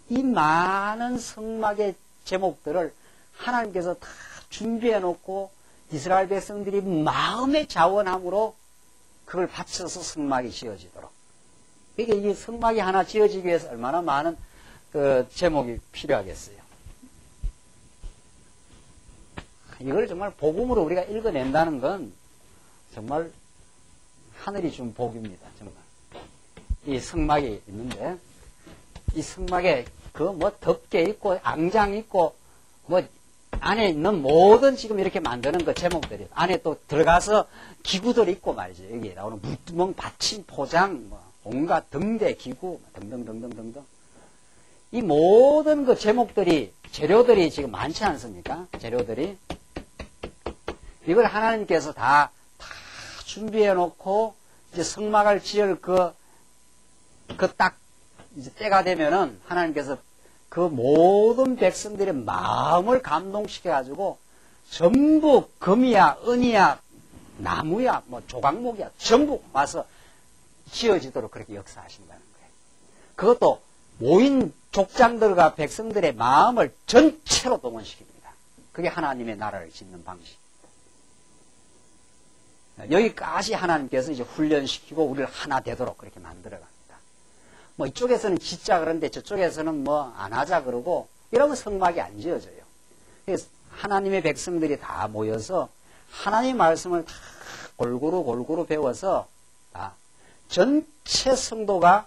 이 많은 성막의 제목들을 하나님께서 다 준비해 놓고 이스라엘 백성들이 마음의 자원함으로 그걸 바쳐서 성막이 지어지도록. 그러니까 이 성막이 하나 지어지기 위해서 얼마나 많은 그 제목이 필요하겠어요. 이걸 정말 복음으로 우리가 읽어낸다는 건 정말 하늘이 준 복입니다. 정말. 이 성막이 있는데 이 성막에 그 뭐 덮개 있고 앙장 있고 뭐 안에 있는 모든 지금 이렇게 만드는 그 제목들이 안에 또 들어가서 기구들이 있고 말이죠. 여기 나오는 물두멍, 받침, 포장, 뭐 온갖 등대 기구 등등등등등등. 이 모든 그 제목들이 재료들이 지금 많지 않습니까? 재료들이 이걸 하나님께서 다 준비해 놓고 이제 성막을 지을 딱 이제 때가 되면은 하나님께서 그 모든 백성들의 마음을 감동시켜가지고 전부 금이야, 은이야, 나무야, 뭐 조각목이야, 전부 와서 지어지도록 그렇게 역사하신다는 거예요. 그것도 모인 족장들과 백성들의 마음을 전체로 동원시킵니다. 그게 하나님의 나라를 짓는 방식. 여기까지 하나님께서 이제 훈련시키고 우리를 하나 되도록 그렇게 만들어갑니다. 뭐 이쪽에서는 짓자 그러는데 저쪽에서는 뭐 안 하자 그러고 이러면 성막이 안 지어져요. 그래서 하나님의 백성들이 다 모여서 하나님의 말씀을 다 골고루 배워서 전체 성도가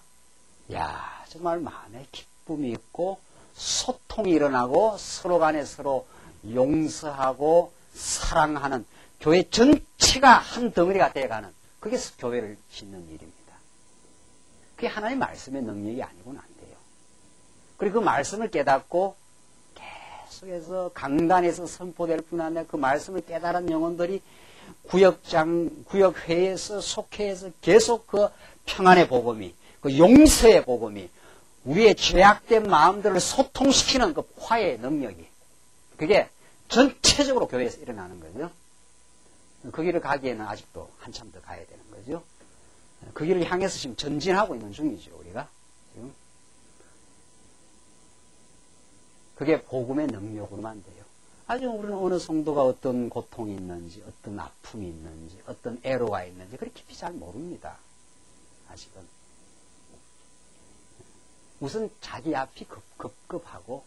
정말 마음에 기쁨이 있고 소통이 일어나고 서로 간에 서로 용서하고 사랑하는 교회 전체가 한 덩어리가 돼가는 그게 교회를 짓는 일입니다. 그게 하나님의 말씀의 능력이 아니고는 안 돼요. 그리고 그 말씀을 깨닫고 계속해서 강단에서 선포될 뿐 아니라 그 말씀을 깨달은 영혼들이 구역회에서 속회에서 계속 그 평안의 복음이 그 용서의 복음이 우리의 죄악된 마음들을 소통시키는 그 화해의 능력이 그게 전체적으로 교회에서 일어나는 거죠. 그 길을 가기에는 아직도 한참 더 가야 되는 거죠. 그 길을 향해서 지금 전진하고 있는 중이죠, 우리가. 지금. 그게 복음의 능력으로만 돼요. 아주 우리는 어느 성도가 어떤 고통이 있는지, 어떤 아픔이 있는지, 어떤 애로가 있는지, 그렇게 깊이 잘 모릅니다. 아직은. 우선 자기 앞이 급급하고,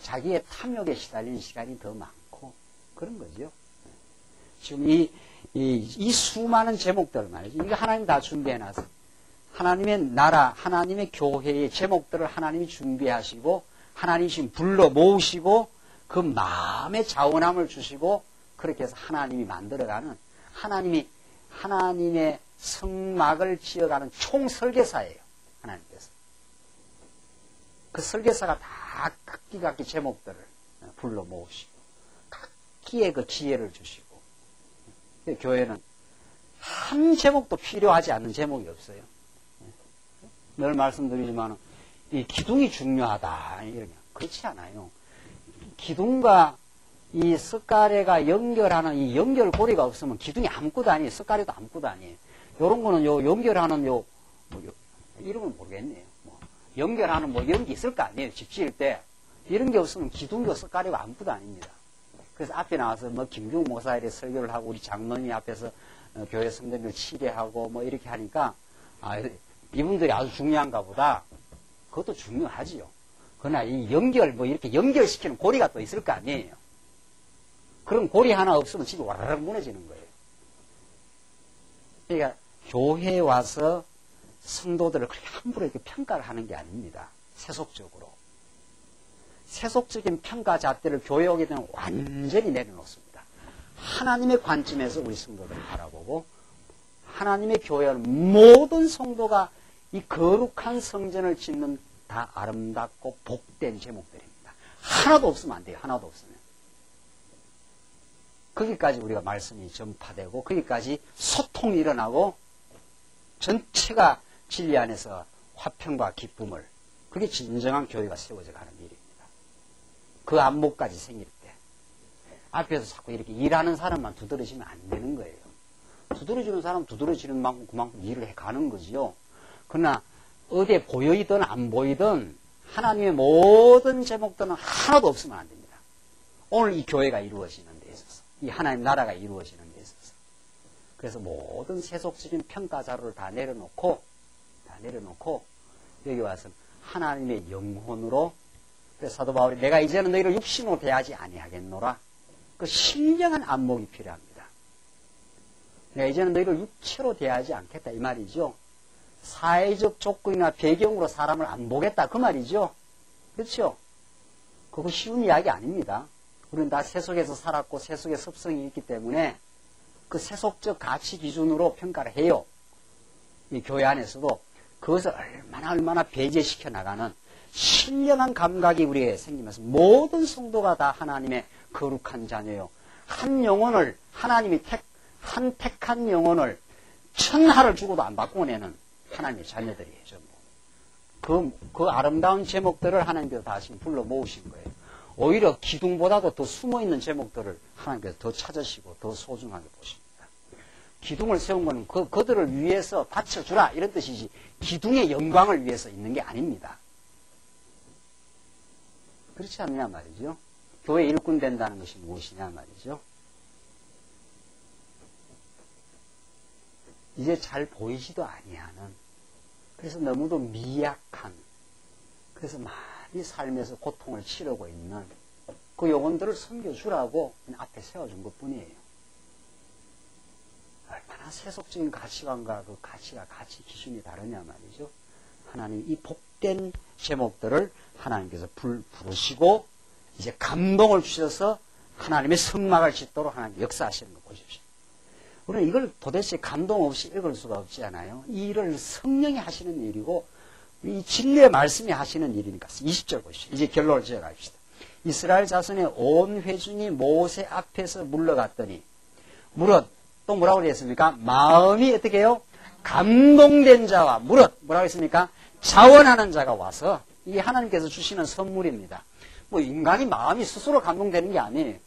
자기의 탐욕에 시달리는 시간이 더 많고, 그런 거죠. 지금 이 수많은 제목들 말이죠. 이거 하나님 다 준비해놨어요. 하나님의 나라, 하나님의 교회의 제목들을 하나님이 준비하시고, 하나님이 지금 불러 모으시고, 그 마음의 자원함을 주시고, 그렇게 해서 하나님이 만들어가는, 하나님의 성막을 지어가는 총설계사예요. 하나님께서. 그 설계사가 다 각기 제목들을 불러 모으시고, 각기의 그 지혜를 주시고, 교회는 한 제목도 필요하지 않는 제목이 없어요. 늘 말씀드리지만 이 기둥이 중요하다 이러면 그렇지 않아요. 기둥과 이 석가래가 연결하는 이 연결고리가 없으면 기둥이 아무것도 아니에요. 석가래도 아무것도 아니에요. 요런 거는 연결하는 이름은 모르겠네요. 연결하는 연기 있을 거 아니에요. 집 지을 때 이런 게 없으면 기둥과 석가래가 아무것도 아닙니다. 그래서 앞에 나와서 김규 목사에 설교를 하고 우리 장로님 앞에서 교회 성도님을 치례하고 이렇게 하니까 이분들이 아주 중요한가 보다. 그것도 중요하지요. 그러나 이 이렇게 연결시키는 고리가 또 있을 거 아니에요. 그럼 고리 하나 없으면 집이 와라락 무너지는 거예요. 그러니까 교회에 와서 성도들을 그렇게 함부로 이렇게 평가를 하는 게 아닙니다. 세속적으로. 세속적인 평가 잣대를 교회에 오게 되면 완전히 내려놓습니다. 하나님의 관점에서 우리 성도들을 바라보고 하나님의 교회는 모든 성도가 이 거룩한 성전을 짓는 다 아름답고 복된 제목들입니다. 하나도 없으면 안 돼요. 하나도 없으면. 거기까지 우리가 말씀이 전파되고 거기까지 소통이 일어나고 전체가 진리 안에서 화평과 기쁨을, 그게 진정한 교회가 세워져 가는 일입니다. 그 안목까지 생길 때 앞에서 자꾸 이렇게 일하는 사람만 두드러지면 안 되는 거예요. 두드러지는 사람 두드러지는 만큼 그만큼 일을 해가는 거지요. 그러나 어디에 보이든 안 보이든 하나님의 모든 제목들은 하나도 없으면 안 됩니다. 오늘 이 교회가 이루어지는 데 있어서, 이 하나님 나라가 이루어지는 데 있어서. 그래서 모든 세속적인 평가 자료를 다 내려놓고 여기 와서 하나님의 영혼으로, 그래서 사도 바울이 내가 이제는 너희를 육신으로 대하지 아니하겠노라. 그 신령한 안목이 필요합니다. 내가 이제는 너희를 육체로 대하지 않겠다 이 말이죠. 사회적 조건이나 배경으로 사람을 안 보겠다 그 말이죠. 그렇죠? 그거 쉬운 이야기 아닙니다. 우리는 다 세속에서 살았고 세속의 습성이 있기 때문에 그 세속적 가치 기준으로 평가를 해요. 이 교회 안에서도 그것을 얼마나 배제시켜 나가는 신령한 감각이 우리에게 생기면서 모든 성도가 다 하나님의 거룩한 자녀요. 한 영혼을 하나님이 택한 영혼을 천하를 주고도 안 바꾸어내는 하나님의 자녀들이에요. 전부. 그 아름다운 제목들을 하나님께서 다시 불러 모으신 거예요. 오히려 기둥보다도 더 숨어있는 제목들을 하나님께서 더 찾으시고 더 소중하게 보십니다. 기둥을 세운 것은 그들을 위해서 바쳐주라 이런 뜻이지 기둥의 영광을 위해서 있는 게 아닙니다. 그렇지 않냐 말이죠. 교회 일꾼 된다는 것이 무엇이냐 말이죠. 이제 잘 보이지도 아니하는, 그래서 너무도 미약한, 그래서 많이 삶에서 고통을 치르고 있는 그 영혼들을 섬겨주라고 앞에 세워준 것 뿐이에요. 얼마나 세속적인 가치관과 그 가치 기준이 다르냐 말이죠. 하나님 이 복된 제목들을 하나님께서 부르시고 이제 감동을 주셔서 하나님의 성막을 짓도록 하나님 역사하시는 거 보십시오. 우리는 이걸 도대체 감동 없이 읽을 수가 없지 않아요. 이 일을 성령이 하시는 일이고 이 진리의 말씀이 하시는 일이니까. 20절 보십시오. 이제 결론을 지어갑시다. 이스라엘 자손의 온 회중이 모세 앞에서 물러갔더니 무릇 또 뭐라고 그랬습니까? 마음이 어떻게 해요? 감동된 자와 무릇 뭐라고 했습니까? 자원하는 자가 와서 이게 하나님께서 주시는 선물입니다. 뭐 인간이 마음이 스스로 감동되는 게 아니에요.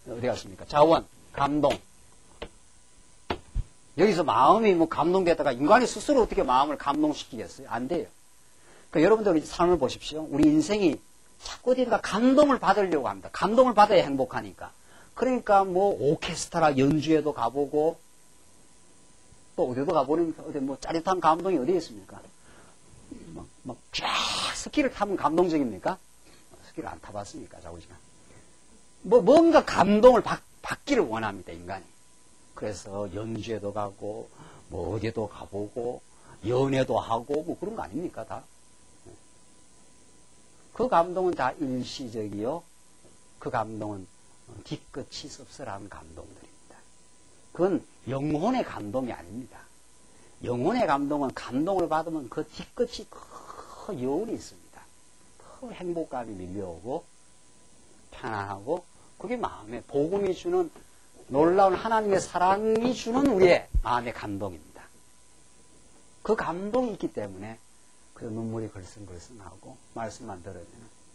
어디 갔습니까? 자원, 감동. 여기서 마음이 뭐 감동되다가 인간이 스스로 어떻게 마음을 감동시키겠어요? 안 돼요. 그러니까 여러분들 우리 삶을 보십시오. 우리 인생이 자꾸 어디가 감동을 받으려고 합니다. 감동을 받아야 행복하니까. 그러니까 뭐 오케스트라 연주회도 가보고 또 어디도 가보면 어디 뭐 짜릿한 감동이 어디에 있습니까? 막 쫙 스키를 타면 감동적입니까? 스키를 안 타봤습니까? 자고지가 뭔가 감동을 받기를 원합니다, 인간이. 그래서 연주회도 가고 뭐 어디도 가보고 연애도 하고 뭐 그런 거 아닙니까? 다. 그 감동은 다 일시적이요. 그 감동은 뒤끝이 씁쓸한 감동들입니다. 그건 영혼의 감동이 아닙니다. 영혼의 감동은 감동을 받으면 그 뒤끝이 더 여운이 있습니다. 더 행복감이 밀려오고 편안하고 그게 마음에 복음이 주는 놀라운 하나님의 사랑이 주는 우리의 마음의 감동입니다. 그 감동이 있기 때문에 그 눈물이 걸성걸성하고 말씀만 들으면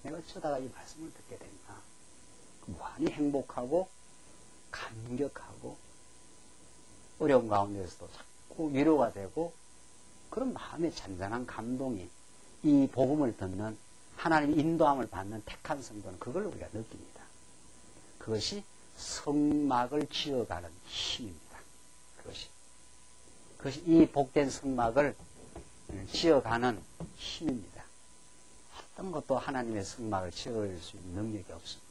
내가 어쩌다가 이 말씀을 듣게 됐나. 무한히 행복하고 감격하고 어려운 가운데서도 자꾸 위로가 되고 그런 마음의 잔잔한 감동이 이 복음을 듣는 하나님의 인도함을 받는 택한 성도는 그걸 우리가 느낍니다. 그것이 성막을 지어가는 힘입니다. 그것이 이 복된 성막을 지어가는 힘입니다. 어떤 것도 하나님의 성막을 지을 수 있는 능력이 없습니다.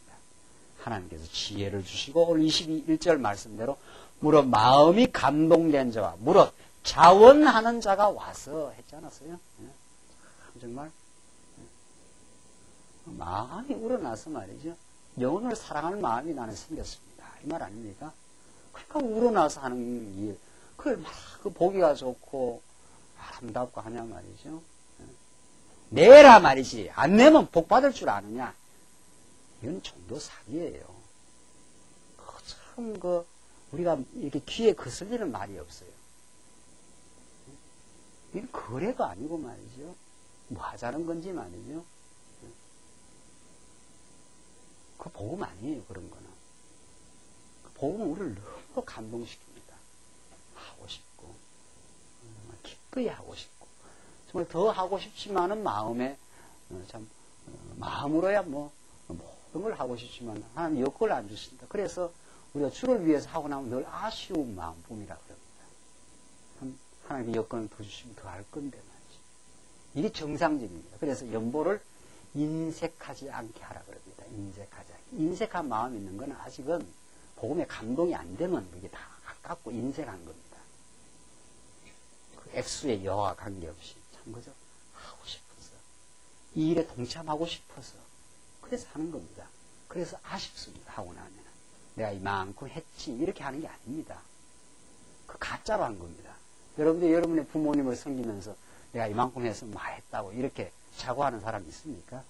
하나님께서 지혜를 주시고 오늘 21절 말씀대로 무릇 마음이 감동된 자와 무릇 자원하는 자가 와서 했지 않았어요? 정말 마음이 우러나서 말이죠. 영혼을 사랑하는 마음이 나는 생겼습니다. 이 말 아닙니까? 그러니까 우러나서 하는 일, 그걸 막 보기가 좋고 아름답고 하냐 말이죠. 내라 말이지. 안 내면 복 받을 줄 아느냐? 이건 종교 사기예요. 참 우리가 이렇게 귀에 거슬리는 말이 없어요. 이건 거래가 아니고 말이죠. 뭐 하자는 건지 말이죠. 그 복음 아니에요, 그런 거는. 그 복음은 우리를 너무 감동시킵니다. 하고 싶고, 정말 기꺼이 하고 싶고, 정말 더 하고 싶지만은 마음에, 마음으로야 뭐, 모든 걸 하고 싶지만, 하나님 여건을 안 주신다. 그래서 우리가 주를 위해서 하고 나면 늘 아쉬운 마음뿐이라 그럽니다. 하나님이 여건을 더 주시면 더 할 건데 말이죠. 이게 정상적입니다. 그래서 연보를 인색하지 않게 하라 그럽니다. 인색한 마음이 있는 건 아직은 복음에 감동이 안 되면 그게 다 아깝고 인색한 겁니다. 그 액수의 여와 관계없이 참 그죠? 하고 싶어서 이 일에 동참하고 싶어서 그래서 하는 겁니다. 그래서 아쉽습니다. 하고 나면 내가 이만큼 했지 이렇게 하는 게 아닙니다. 그 가짜로 한 겁니다. 여러분들 여러분의 부모님을 섬기면서 내가 이만큼 해서 했다고 이렇게 자고하는 사람이 있습니까?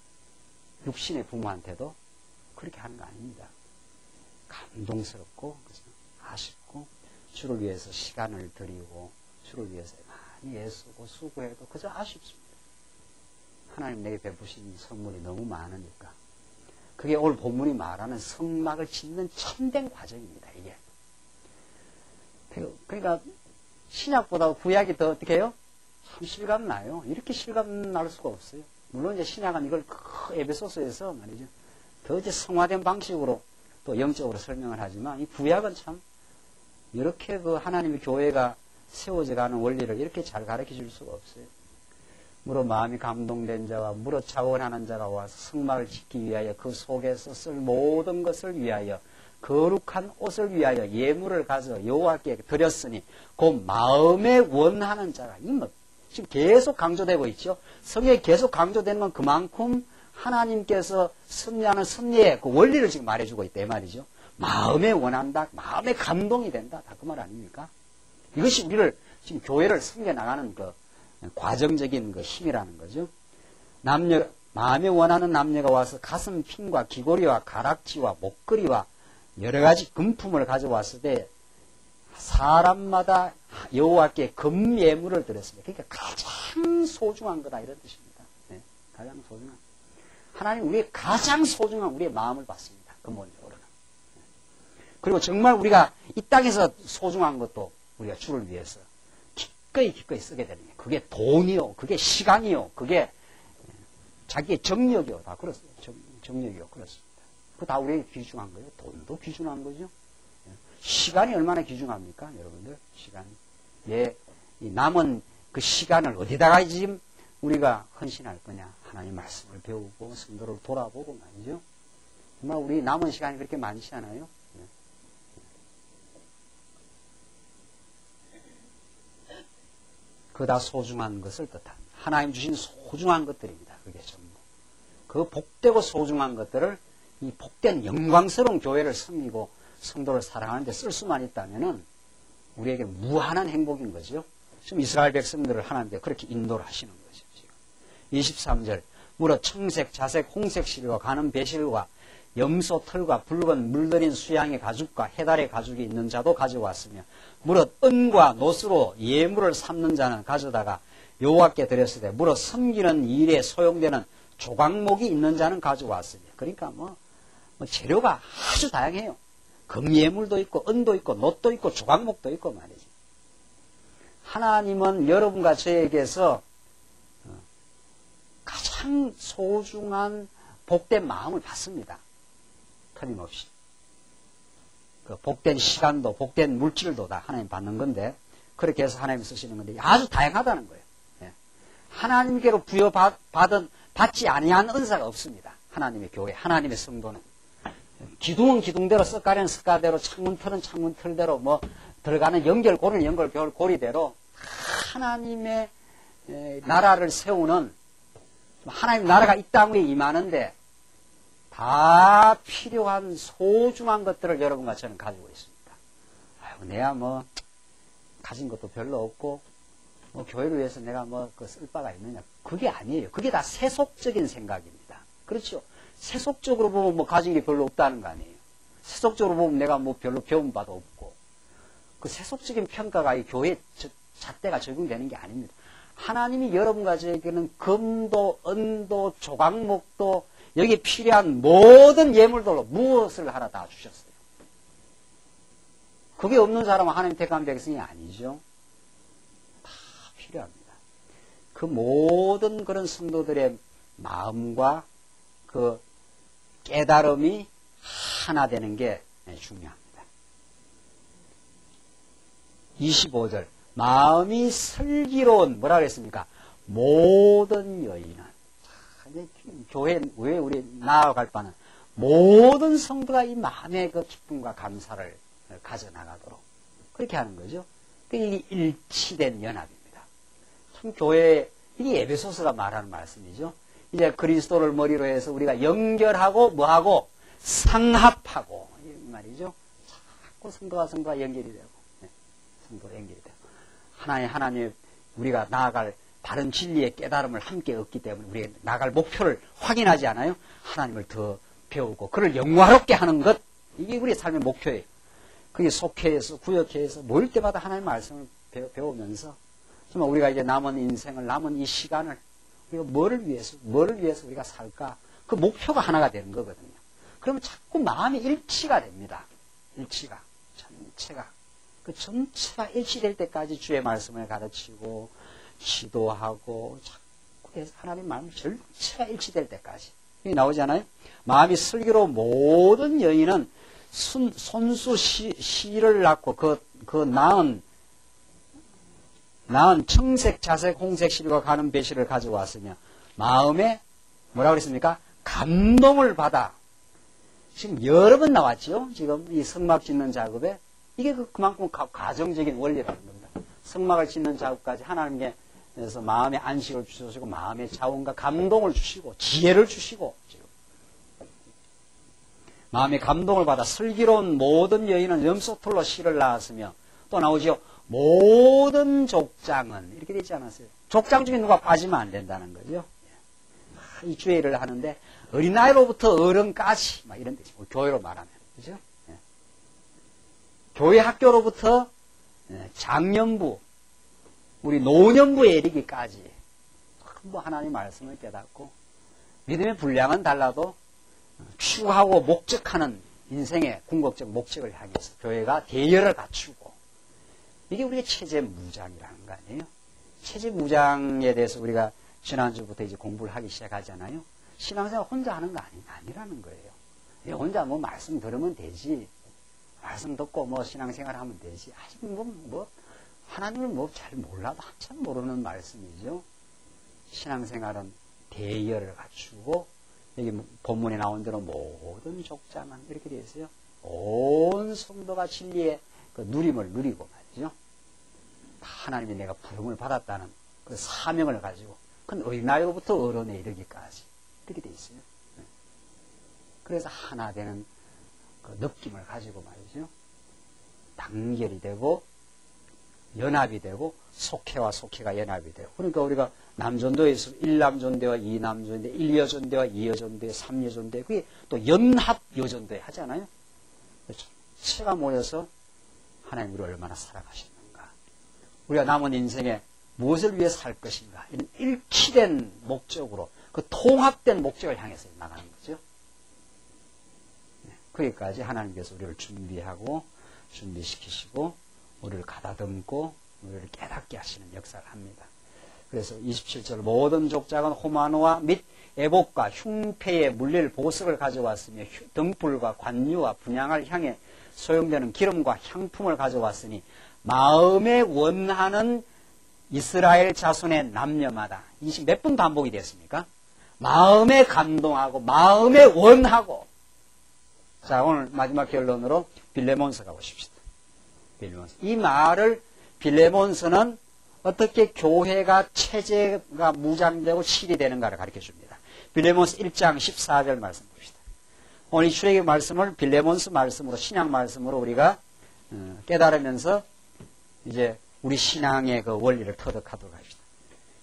육신의 부모한테도 그렇게 하는 거 아닙니다. 감동스럽고 그렇죠? 아쉽고 주를 위해서 시간을 들이고 주를 위해서 많이 애쓰고 수고해도 그저 아쉽습니다. 하나님 내게 베푸신 선물이 너무 많으니까 그게 오늘 본문이 말하는 성막을 짓는 참된 과정입니다. 이게 그러니까 신약보다 구약이 더 어떻게 해요? 참 실감나요. 이렇게 실감날 수가 없어요. 물론 이제 신약은 이걸 에베소서에서 말이죠. 더 이제 성화된 방식으로 또 영적으로 설명을 하지만 이 구약은 참 이렇게 그 하나님의 교회가 세워져 가는 원리를 이렇게 잘 가르쳐 줄 수가 없어요. 무릇 마음이 감동된 자와 무릇 자원하는 자가 와서 성막을 짓기 위하여 그 속에서 쓸 모든 것을 위하여 거룩한 옷을 위하여 예물을 가져 여호와께 드렸으니 곧 마음에 원하는 자가 뭐 지금 계속 강조되고 있죠. 성경에 계속 강조되는 건 그만큼 하나님께서 섭리하는 섭리의 그 원리를 지금 말해주고 있다 이 말이죠. 마음에 원한다, 마음에 감동이 된다, 다 그 말 아닙니까? 이것이 우리를 지금 교회를 섬겨 나가는 그 과정적인 그 힘이라는 거죠. 마음에 원하는 남녀가 와서 가슴 핀과 귀고리와 가락지와 목걸이와 여러 가지 금품을 가져왔을 때 사람마다 여호와께 금예물을 드렸습니다. 그러니까 가장 소중한 거다 이런 뜻입니다. 네, 가장 소중한. 하나님 우리의 가장 소중한 우리의 마음을 받습니다. 근본적으로는. 그리고 정말 우리가 이 땅에서 소중한 것도 우리가 주를 위해서 기꺼이 쓰게 되는 게 그게 돈이요, 그게 시간이요, 그게 자기의 정력이요, 다 그렇습니다. 정력이요, 그렇습니다. 그거 다 우리에게 귀중한 거예요. 돈도 귀중한 거죠. 시간이 얼마나 귀중합니까, 여러분들? 시간이. 이 남은 그 시간을 어디다가 지금 우리가 헌신할 거냐? 하나님 말씀을 배우고 성도를 돌아보고 말이죠. 정말 우리 남은 시간이 그렇게 많지 않아요? 그거 다 소중한 것을 뜻합니다. 하나님 주신 소중한 것들입니다. 그게 전부. 그 복되고 소중한 것들을 이 복된 영광스러운 교회를 섬기고 성도를 사랑하는 데 쓸 수만 있다면은 우리에게 무한한 행복인 거죠. 지금 이스라엘 백성들을 하나님께 그렇게 인도를 하시는 거죠. 지금 23절 무릇 청색, 자색, 홍색 실과 가는 배실과 염소 털과 붉은 물들인 수양의 가죽과 해달의 가죽이 있는 자도 가져왔으며 무릇 은과 노스로 예물을 삼는 자는 가져다가 여호와께 드렸을 때 무릇 섬기는 일에 소용되는 조각목이 있는 자는 가져왔으며 그러니까 뭐 재료가 아주 다양해요. 금예물도 있고 은도 있고 놋도 있고 조각목도 있고 말이지. 하나님은 여러분과 저에게서 가장 소중한 복된 마음을 받습니다. 틀림없이. 그 복된 시간도 복된 물질도 다 하나님 받는 건데 그렇게 해서 하나님 쓰시는 건데 아주 다양하다는 거예요. 예. 하나님께로 받지 아니한 은사가 없습니다. 하나님의 교회, 하나님의 성도는. 기둥은 기둥대로, 석가래는 석가대로, 창문 틀은 창문 틀대로, 뭐 들어가는 연결고리는 연결고리대로 하나님의 나라를 세우는 하나님 나라가 이 땅에 임하는데 다 필요한 소중한 것들을 여러분과 저는 가지고 있습니다. 아유, 내가 뭐 가진 것도 별로 없고 뭐 교회를 위해서 내가 뭐 그 쓸 바가 있느냐. 그게 아니에요. 그게 다 세속적인 생각입니다. 그렇죠? 세속적으로 보면 뭐 가진 게 별로 없다는 거 아니에요. 세속적으로 보면 내가 뭐 별로 배운 바도 없고 그 세속적인 평가가 이 교회 잣대가 적용되는 게 아닙니다. 하나님이 여러분 가정에게는 금도, 은도, 조각목도 여기에 필요한 모든 예물들로 무엇을 하나 다 주셨어요. 그게 없는 사람은 하나님 택한 백성이 아니죠. 다 필요합니다. 그 모든 그런 성도들의 마음과 그 깨달음이 하나 되는 게 중요합니다. 25절 마음이 슬기로운 뭐라 그랬습니까? 모든 여인은 교회 왜 우리 나아갈 바는 모든 성도가 이 마음의 그 기쁨과 감사를 가져나가도록 그렇게 하는 거죠. 이게 일치된 연합입니다. 참 교회 이게 에베소서가 말하는 말씀이죠. 이제 그리스도를 머리로 해서 우리가 연결하고 뭐하고 상합하고 이 말이죠. 자꾸 성도와 연결이 되고 성도가 연결이 되고 하나님 우리가 나아갈 바른 진리의 깨달음을 함께 얻기 때문에 우리가 나아갈 목표를 확인하지 않아요? 하나님을 더 배우고 그를 영화롭게 하는 것 이게 우리의 삶의 목표예요. 그게 속회에서 구역회에서 모일 때마다 하나님의 말씀을 배우면서 정말 우리가 이제 남은 인생을 남은 이 시간을 우리가 뭐를 위해서 우리가 살까 그 목표가 하나가 되는 거거든요. 그러면 자꾸 마음이 일치가 됩니다. 일치가 전체가 그 전체가 일치될 때까지 주의 말씀을 가르치고 기도하고 자꾸 하나님 마음 전체가 일치될 때까지 여기 나오잖아요. 마음이 슬기로운 모든 여인은 손수 시를 낳고 그 낳은 청색, 자색, 홍색 실과 가는 배실을 가져왔으며 마음에 뭐라고 그랬습니까? 감동을 받아. 지금 여러 번 나왔죠. 지금 이 성막 짓는 작업에 이게 그만큼 가정적인 원리라는 겁니다. 성막을 짓는 작업까지 하나님께서 마음의 안식을 주시고 마음의 자원과 감동을 주시고 지혜를 주시고 지금 마음의 감동을 받아 슬기로운 모든 여인은 염소털로 실을 낳았으며 또 나오죠. 모든 족장은 이렇게 되지 않았어요. 족장 중에 누가 빠지면 안 된다는 거죠. 이 주의를 하는데 어린아이로부터 어른까지 막 이런 데죠. 교회로 말하면 그죠? 교회 학교로부터 장년부 우리 노년부에 이르기까지 전부 하나님의 말씀을 깨닫고 믿음의 분량은 달라도 추구하고 목적하는 인생의 궁극적 목적을 향해서 교회가 대열을 갖추고 이게 우리의 체제 무장이라는 거 아니에요? 체제 무장에 대해서 우리가 지난주부터 이제 공부를 하기 시작하잖아요. 신앙생활 혼자 하는 거 아니라는 거예요. 혼자 뭐 말씀 들으면 되지. 말씀 듣고 뭐 신앙생활 하면 되지. 아직 하나님을 잘 몰라도 한참 모르는 말씀이죠. 신앙생활은 대열을 갖추고 여기 본문에 나온 대로 모든 족장은 이렇게 되어 있어요. 온 성도가 진리의 그 누림을 누리고 말이죠. 하나님이 내가 부름을 받았다는 그 사명을 가지고 그 어린아이로부터 어른에 이르기까지 이렇게 되어 있어요. 그래서 하나 되는 그 느낌을 가지고 말이죠. 단결이 되고 연합이 되고 속회와 속회가 연합이 되고 그러니까 우리가 남전도에서 1남전대와 2남전대, 1여전대와 2여전대, 3여전대 그게 또 연합여전대 하잖아요. 전체가 모여서 하나님 우리를 얼마나 사랑하시는가 우리가 남은 인생에 무엇을 위해 살 것인가 이런 일치된 목적으로 그 통합된 목적을 향해서 나가는 거죠. 거기까지 하나님께서 우리를 준비시키시고 우리를 가다듬고 우리를 깨닫게 하시는 역사를 합니다. 그래서 27절 모든 족장은 호마노와 및 애복과 흉패의 물릴 보석을 가져왔으며 등불과 관유와 분향을 향해 소용되는 기름과 향품을 가져왔으니 마음에 원하는 이스라엘 자손의 남녀마다 몇 번 반복이 됐습니까? 마음에 감동하고 마음에 원하고 자 오늘 마지막 결론으로 빌레몬서 가보십시다. 빌레몬서. 이 말을 빌레몬서는 어떻게 교회가 체제가 무장되고 실이 되는가를 가르쳐 줍니다. 빌레몬서 1장 14절 말씀 봅시다. 오늘 이 출애굽 말씀을 빌레몬서 말씀으로 신약 말씀으로 우리가 깨달으면서 이제 우리 신앙의 그 원리를 터득하도록 합시다.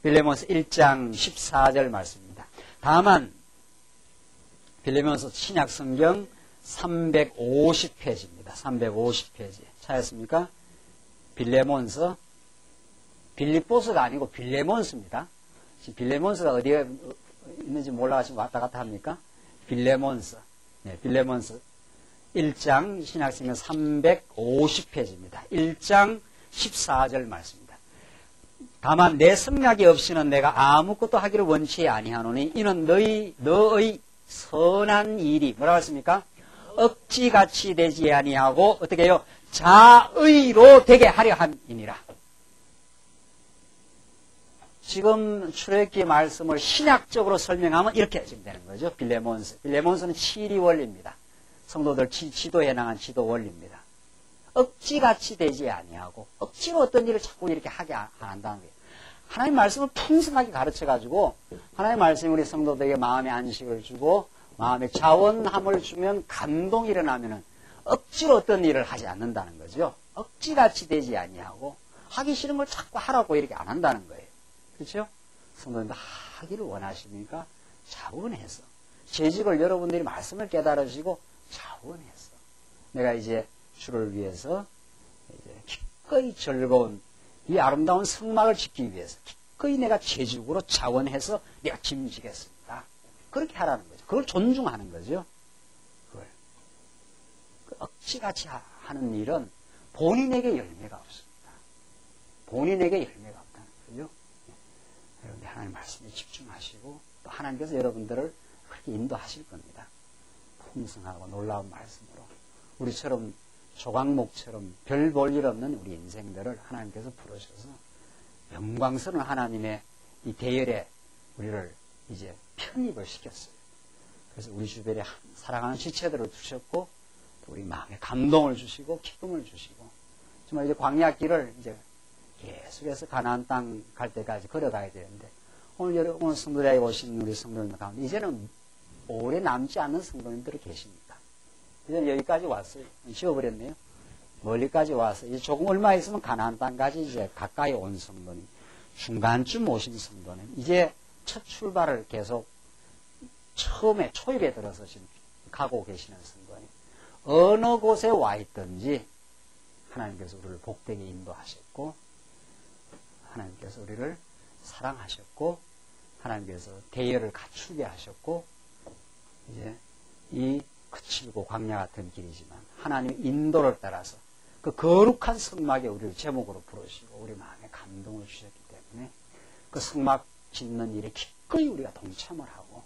빌레몬서 1장 14절 말씀입니다. 다만 빌레몬서 신약 성경 350페이지입니다. 350페이지. 찾았습니까? 빌레몬서 빌립보스가 아니고 빌레몬스입니다. 지금 빌레몬스가 어디에 있는지 몰라가지고 왔다 갔다 합니까? 빌레몬스. 네, 빌레몬스. 1장 신약성경 350페이지입니다. 1장 14절 말씀입니다. 다만 내 성약이 없이는 내가 아무것도 하기를 원치 아니하노니 이는 너의 선한 일이 뭐라고 했습니까? 억지같이 되지 아니하고 어떻게 해요? 자의로 되게 하려 함이니라. 지금 출애굽기 말씀을 신약적으로 설명하면 이렇게 지금 되는 거죠. 빌레몬스. 빌레몬스는 치리 원리입니다. 성도들 지도에 나간 지도 원리입니다. 억지같이 되지 아니하고 억지로 어떤 일을 자꾸 이렇게 하게 안 한다는 거예요. 하나님 말씀을 풍성하게 가르쳐가지고 하나님 말씀이 우리 성도들에게 마음의 안식을 주고 마음의 자원함을 주면 감동이 일어나면은 억지로 어떤 일을 하지 않는다는 거죠. 억지같이 되지 아니하고 하기 싫은 걸 자꾸 하라고 이렇게 안 한다는 거예요. 그렇죠? 성도님도 하기를 원하십니까? 자원해서 재직을 여러분들이 말씀을 깨달으시고 자원해서 내가 이제 주를 위해서 이제 기꺼이 즐거운 이 아름다운 성막을 짓기 위해서 기꺼이 내가 재직으로 자원해서 내가 짐지겠습니다. 그렇게 하라는 거죠. 그걸 존중하는 거죠. 그걸. 억지같이 하는 일은 본인에게 열매가 없습니다. 본인에게 열매가 없다는 거죠. 여러분들 하나님 말씀에 집중하시고 또 하나님께서 여러분들을 그렇게 인도하실 겁니다. 풍성하고 놀라운 말씀으로 우리처럼 조각목처럼 별 볼 일 없는 우리 인생들을 하나님께서 부르셔서 영광스러운 하나님의 이 대열에 우리를 이제 편입을 시켰어요. 그래서 우리 주변에 사랑하는 지체들을 두셨고 또 우리 마음에 감동을 주시고 기쁨을 주시고 정말 이제 광야길을 이제 계속해서 가나안 땅 갈 때까지 걸어가야 되는데 오늘 성도들에게 오신 우리 성도님들 가운데 이제는 오래 남지 않는 성도님들이 계십니다. 이제는 여기까지 왔어요. 지워버렸네요. 멀리까지 와서 이제 조금 얼마 있으면 가나안 땅까지 이제 가까이 온 성도님, 중간쯤 오신 성도님, 이제 첫 출발을 계속 처음에 초입에 들어서 지금 가고 계시는 성도님, 어느 곳에 와 있든지 하나님께서 우리를 복되게 인도하셨고 하나님께서 우리를 사랑하셨고 하나님께서 대열을 갖추게 하셨고 이제 이 거칠고 광야 같은 길이지만 하나님의 인도를 따라서 그 거룩한 성막에 우리를 제목으로 부르시고 우리 마음에 감동을 주셨기 때문에 그 성막 짓는 일에 기꺼이 우리가 동참을 하고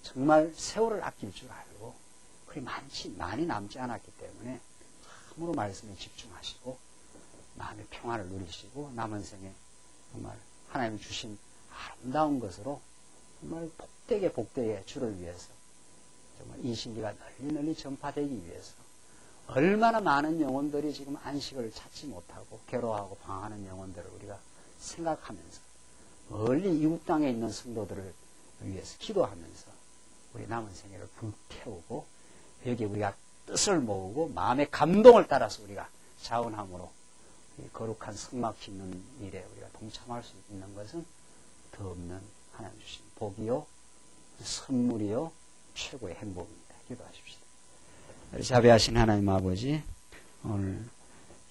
정말 세월을 아낄 줄 알고 그리 많이 남지 않았기 때문에 참으로 말씀에 집중하시고 마음의 평안을 누리시고 남은 생에 정말 하나님이 주신 아름다운 것으로 정말 복되게 주를 위해서 정말 이 신비가 널리 전파되기 위해서 얼마나 많은 영혼들이 지금 안식을 찾지 못하고 괴로워하고 방황하는 영혼들을 우리가 생각하면서 멀리 이웃 땅에 있는 성도들을 위해서 기도하면서 우리 남은 생애를 불태우고 여기 우리가 뜻을 모으고 마음의 감동을 따라서 우리가 자원함으로 거룩한 성막 짓는 일에 우리가 동참할 수 있는 것은 더 없는 하나님 주신 복이요 선물이요 최고의 행복입니다. 기도하십시다. 자비하신 하나님 아버지, 오늘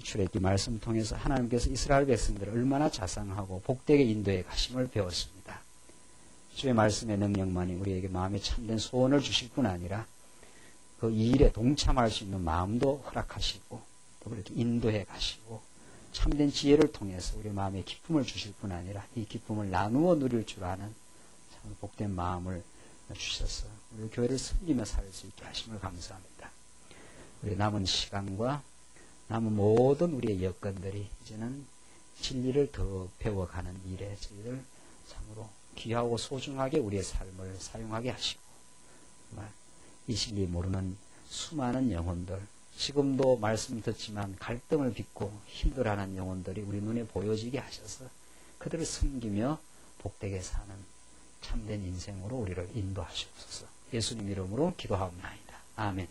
출애굽기 말씀 통해서 하나님께서 이스라엘 백성들을 얼마나 자상하고 복되게 인도해 가심을 배웠습니다. 주의 말씀의 능력만이 우리에게 마음에 참된 소원을 주실 뿐 아니라 그 일에 동참할 수 있는 마음도 허락하시고 또 그렇게 인도해 가시고 참된 지혜를 통해서 우리 마음에 기쁨을 주실 뿐 아니라 이 기쁨을 나누어 누릴 줄 아는 참 복된 마음을 주셔서 우리 교회를 섬기며 살 수 있게 하심을 감사합니다. 우리 남은 시간과 남은 모든 우리의 여건들이 이제는 진리를 더 배워가는 일에 저희들 참으로 귀하고 소중하게 우리의 삶을 사용하게 하시고 정말 이 진리 모르는 수많은 영혼들 지금도 말씀 듣지만 갈등을 빚고 힘들어하는 영혼들이 우리 눈에 보여지게 하셔서 그들을 섬기며 복되게 사는 참된 인생으로 우리를 인도하시옵소서. 예수님 이름으로 기도하옵나이다. 아멘.